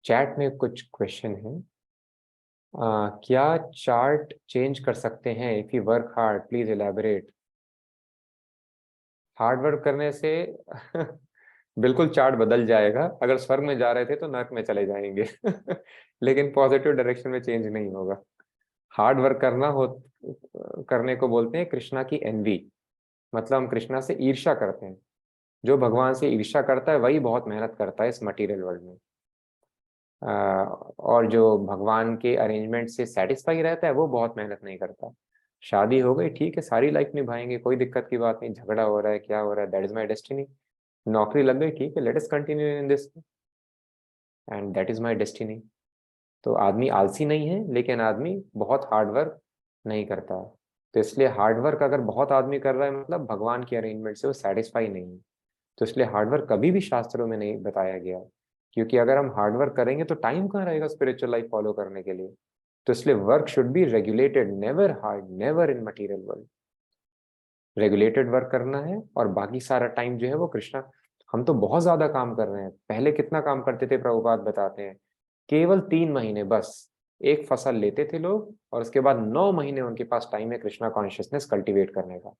[SPEAKER 3] चैट में कुछ क्वेश्चन है। क्या चार्ट चेंज कर सकते हैं? If you work hard please elaborate. Hard work करने से बिल्कुल चार्ट बदल जाएगा। अगर स्वर्ग में जा रहे थे तो नरक में चले जाएंगे लेकिन पॉजिटिव डायरेक्शन में चेंज नहीं होगा। हार्ड वर्क करने को बोलते हैं कृष्णा की एनवी, मतलब हम कृष्णा से ईर्ष्या करते हैं। जो भगवान से ईर्ष्या करता है वही बहुत मेहनत करता है इस मटेरियल वर्ल्ड में। और जो भगवान के अरेंजमेंट से सेटिस्फाई रहता है वो बहुत मेहनत नहीं करता। शादी हो गई, ठीक है, सारी लाइफ निभाएंगे, कोई दिक्कत की बात नहीं। झगड़ा हो रहा है, क्या हो रहा है, दैट इज माई डेस्टिनी। नौकरी लग गई, ठीक है, let us continue in this and that is my destiny. तो आदमी आलसी नहीं है, लेकिन आदमी बहुत हार्ड वर्क नहीं करता है। तो इसलिए हार्ड वर्क अगर बहुत आदमी कर रहा है मतलब भगवान की अरेंजमेंट से वो सेटिस्फाई नहीं है। तो इसलिए हार्ड वर्क कभी भी शास्त्रों में नहीं बताया गया, क्योंकि अगर हम हार्ड वर्क करेंगे तो टाइम कहाँ रहेगा स्पिरिचुअल लाइफ फॉलो करने के लिए। तो इसलिए work should be regulated, never hard, never in material world. Regulated work करना है और बाकी सारा टाइम जो है वो कृष्णा। हम तो बहुत ज्यादा काम कर रहे हैं। पहले कितना काम करते थे प्रभुपाद बताते हैं, केवल 3 महीने बस एक फसल लेते थे लोग, और उसके बाद 9 महीने उनके पास टाइम है कृष्णा कॉन्शियसनेस कल्टीवेट करने का।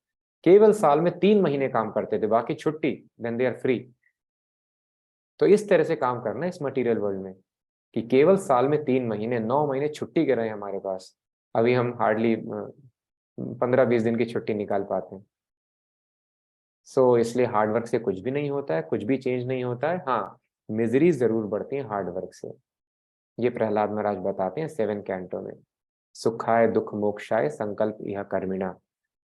[SPEAKER 3] केवल साल में 3 महीने काम करते थे, बाकी छुट्टी, देन दे आर फ्री। तो इस तरह से काम करना है इस मटेरियल वर्ल्ड में, कि केवल साल में 3 महीने, 9 महीने छुट्टी के रहे हमारे पास। अभी हम हार्डली 15-20 दिन की छुट्टी निकाल पाते हैं। सो इसलिए हार्ड वर्क से कुछ भी नहीं होता है, कुछ भी चेंज नहीं होता है। हाँ, मिजरी जरूर बढ़ती है हार्ड वर्क से। ये प्रहलाद महाराज बताते हैं 7 कैंटो में। सुखाय दुख मोक्षाय संकल्प यह कर्मिणा।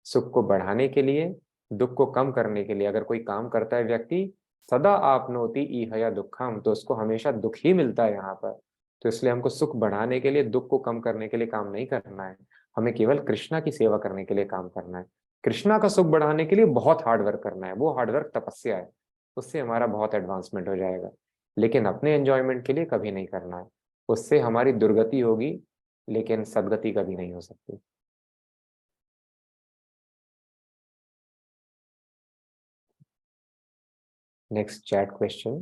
[SPEAKER 3] सुख को बढ़ाने के लिए, दुख को कम करने के लिए अगर कोई काम करता है व्यक्ति, सदा आपनोति इह या दुखम, तो उसको हमेशा दुख ही मिलता है यहाँ पर। तो इसलिए हमको सुख बढ़ाने के लिए, दुख को कम करने के लिए काम नहीं करना है, हमें केवल कृष्णा की सेवा करने के लिए काम करना है। कृष्णा का सुख बढ़ाने के लिए बहुत हार्ड वर्क करना है, वो हार्ड वर्क तपस्या है, उससे हमारा बहुत एडवांसमेंट हो जाएगा। लेकिन अपने एंजॉयमेंट के लिए कभी नहीं करना है, उससे हमारी दुर्गति होगी, लेकिन सदगति कभी नहीं हो सकती। Next chat question.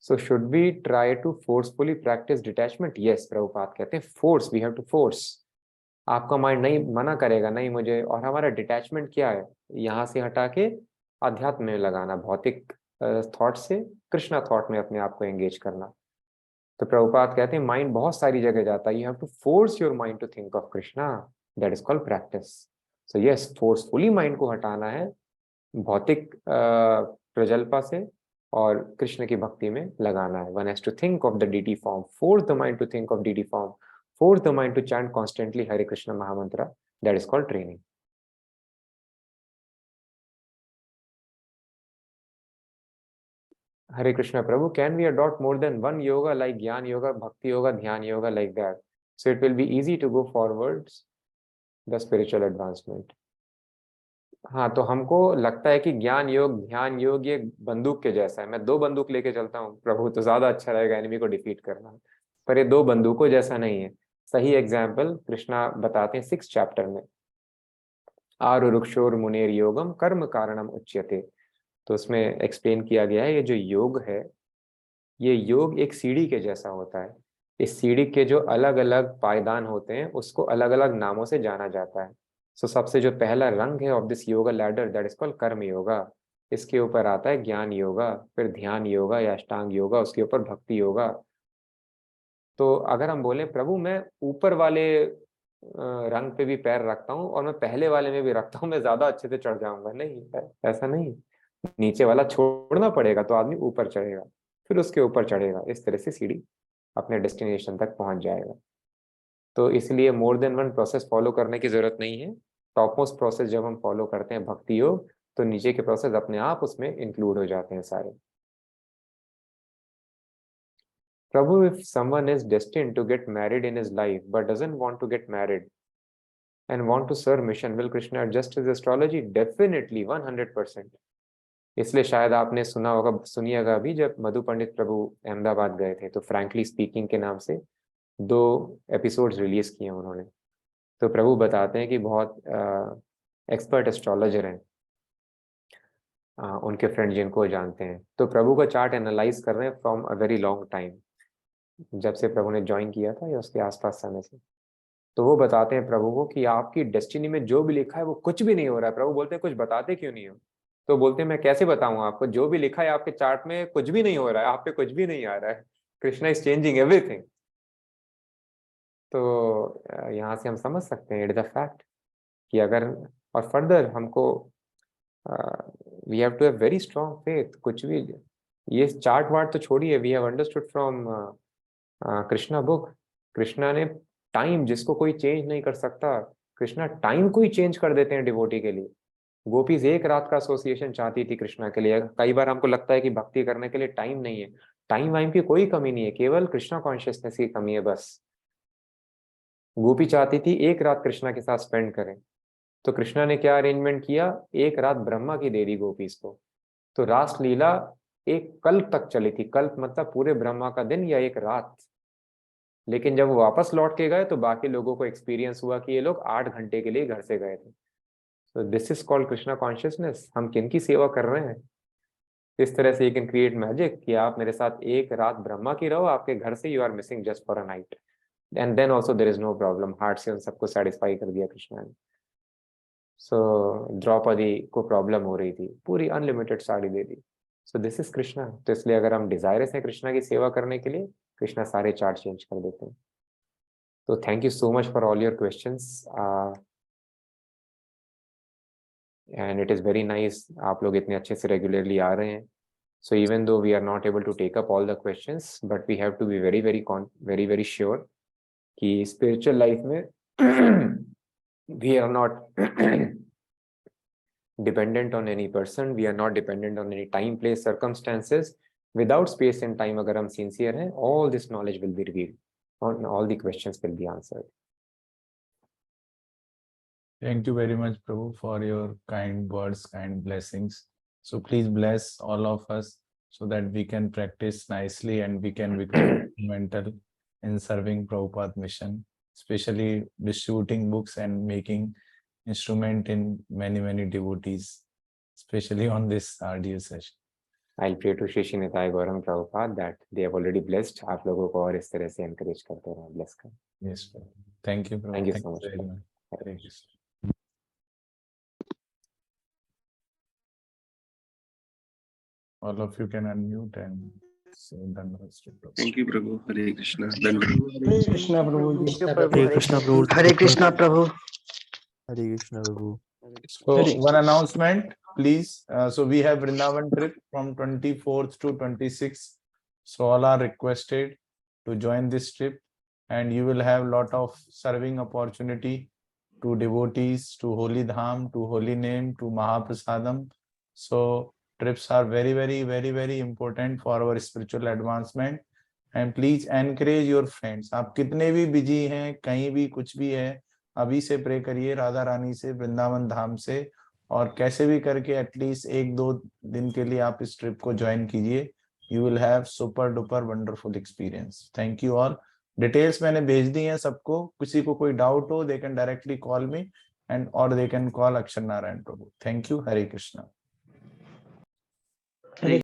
[SPEAKER 3] So should we try to forcefully practice detachment? Yes, Prabhupada कहते हैं force, we have to force. आपका माइंड नहीं मना करेगा, नहीं मुझे, और हमारा डिटैचमेंट क्या है, यहाँ से हटा के अध्यात्म में लगाना, भौतिक थॉट से कृष्णा थॉट में अपने आप को एंगेज करना। तो प्रभुपाद कहते हैं माइंड बहुत सारी जगह जाता है, you have to force your mind to think of Krishna, that is called practice. So yes, forcefully mind को हटाना है भौतिक प्रजल्पा से और कृष्ण की भक्ति में लगाना है। One has to think of the deity form, force the mind to think of deity form, force the mind to chant constantly Hare Krishna mahamantra, that is called training. Hare Krishna Prabhu, can we adopt more than one yoga like gyan yoga, bhakti yoga, dhyan yoga, like that, so it will be easy to go forwards the spiritual advancement. हाँ, तो हमको लगता है कि ज्ञान योग, ध्यान योग ये बंदूक के जैसा है। मैं 2 बंदूक लेके चलता हूँ प्रभु तो ज्यादा अच्छा रहेगा एनिमी को डिफीट करना, पर ये 2 बंदूकों जैसा नहीं है। सही एग्जाम्पल कृष्णा बताते हैं 6 चैप्टर में, आरुरुक्षोर मुनेर योगम कर्म कारणम उच्यते। तो उसमें एक्सप्लेन किया गया है ये जो योग है, ये योग एक सीढ़ी के जैसा होता है। इस सीढ़ी के जो अलग अलग पायदान होते हैं उसको अलग अलग नामों से जाना जाता है। सो सबसे जो पहला रंग है of this yoga ladder, that is called कर्म योगा। इसके ऊपर आता है ज्ञान योगा, फिर ध्यान योगा या अष्टांग योगा, उसके ऊपर भक्ति योगा, तो अगर हम बोले प्रभु मैं ऊपर वाले रंग पे भी पैर रखता हूँ और मैं पहले वाले में भी रखता हूँ, मैं ज्यादा अच्छे से चढ़ जाऊंगा, नहीं, ऐसा नहीं। नीचे वाला छोड़ना पड़ेगा तो आदमी ऊपर चढ़ेगा, फिर उसके ऊपर चढ़ेगा, इस तरह से सीढ़ी अपने डेस्टिनेशन तक पहुंच जाएगा। तो इसलिए मोर देन वन प्रोसेस फॉलो करने की जरूरत नहीं है। टॉप मोस्ट प्रोसेस जब हम फॉलो करते हैं भक्ति योग, तो नीचे के प्रोसेस अपने आप उसमें इंक्लूड हो जाते हैं सारे। Prabhu, if someone is destined to get married in his life but doesn't want to get married and want to serve mission, will Krishna adjust his astrology? Definitely, 100%. इसलिए शायद आपने सुना होगा, सुनिएगा भी, जब मधु पंडित प्रभु अहमदाबाद गए थे तो फ्रैंकली स्पीकिंग के नाम से 2 एपिसोड्स रिलीज किए उन्होंने। तो प्रभु बताते हैं कि बहुत एक्सपर्ट एस्ट्रोलॉजर हैं, उनके फ्रेंड जिनको जानते हैं, तो प्रभु का चार्ट एनालाइज कर रहे हैं from a very long time, जब से प्रभु ने ज्वाइन किया था या उसके आसपास समय से। तो वो बताते हैं प्रभु को कि आपकी डेस्टिनी में जो भी लिखा है वो कुछ भी नहीं हो रहा है। प्रभु बोलते हैं कुछ बताते क्यों नहीं हो? तो बोलते हैं मैं कैसे बताऊं आपको, जो भी लिखा है आपके चार्ट में कुछ भी नहीं हो रहा है, आप पे कुछ भी नहीं आ रहा है, कृष्णा इज चेंजिंग एवरीथिंग। तो यहाँ से हम समझ सकते हैं इट इज अ फैक्ट कि अगर, और फर्दर हमको we have to have very strong faith. कुछ भी ये चार्ट वार्ट तो छोड़िए, we have understood from Krishna book, Krishna ने टाइम जिसको कोई चेंज नहीं कर सकता, कृष्णा टाइम को ही चेंज कर देते हैं डिवोटी के लिए। गोपीज एक रात का एसोसिएशन चाहती थी कृष्णा के लिए। कई बार हमको लगता है कि भक्ति करने के लिए टाइम नहीं है, टाइम वाइम की कोई कमी नहीं है, केवल कृष्णा कॉन्शियसनेस की कमी है बस। गोपी चाहती थी एक रात कृष्णा के साथ स्पेंड करें, तो कृष्णा ने क्या अरेंजमेंट किया, एक रात ब्रह्मा की दे दी गोपीज को। तो रास लीला एक कल्प तक चली थी, कल्प मतलब पूरे ब्रह्मा का दिन या एक रात। लेकिन जब वो वापस लौट के गए तो बाकी लोगों को एक्सपीरियंस हुआ कि ये लोग 8 घंटे के लिए घर से गए थे। तो this is called Krishna consciousness. हम किनकी सेवा कर रहे हैं? इस तरह से यू कैन क्रिएट मैजिक कि आप मेरे साथ एक रात ब्रह्मा की रहो, आपके घर से you are missing just for a night, and then also there is no problem. Heart से उन सबको सेटिस्फाई कर दिया कृष्णा ने। सो द्रौपदी को प्रॉब्लम हो रही थी, पूरी unlimited sari they the. So this is Krishna. तो इसलिए अगर हम डिजायरस हैं कृष्णा की सेवा करने के लिए, कृष्णा सारे चार्ट चेंज कर देते हैं। तो thank you so much for all your questions, and it is very nice आप लोग इतने अच्छे से रेगुलरली आ रहे हैं। So even though we are not able to take up all the questions, but we have to be very very very sure कि spiritual life में we are not dependent on any person, we are not dependent on any time, place, circumstances. Without space and time, अगर हम sincere हैं, all this knowledge will be revealed, all the questions will be answered.
[SPEAKER 4] Thank you very much, Prabhu, for your kind words, kind blessings. So please bless all of us so that we can practice nicely and we can become instrumental in serving Prabhupada mission, especially distributing books and making instrument in many devotees, especially on this RDU session.
[SPEAKER 3] I'll pray to Shri Shri Nitai Gauram Prabhupada that they have already blessed. आप लोगों को और इस तरह से encourage करते रहें, bless करें.
[SPEAKER 4] Yes, Prabhu. Thank you, Prabhu.
[SPEAKER 3] Thank you so much.
[SPEAKER 4] very much. Hare Krishna. All of you can unmute and say Dhanavad to Prabhu.
[SPEAKER 5] Thank you, Prabhu. Hare Krishna. Dhanavad.
[SPEAKER 6] Hare Krishna Prabhu ji
[SPEAKER 2] Hare Krishna Prabhu
[SPEAKER 6] Hare Krishna Prabhu
[SPEAKER 2] Hare Krishna Prabhu
[SPEAKER 4] So one announcement, please. So we have Vrindavan trip from 24th to 26th. So all are requested to join this trip, and you will have lot of serving opportunity to devotees, to Holy Dham, to Holy Name, to Mahaprasadam. So trips are very important for our spiritual advancement. And please encourage your friends. आप कितने भी busy हैं, कहीं भी कुछ भी है, अभी से प्रे करिए राधा रानी से, वृंदावन धाम से, और कैसे भी करके एटलीस्ट 1-2 दिन के लिए आप इस ट्रिप को ज्वाइन कीजिए. You will have super duper wonderful experience. Thank you all. Details मैंने भेज दी हैं सबको. किसी को कोई डाउट हो, they can directly call me and और they can call Akshar Narayan Prabhu. Thank you. Hare Krishna.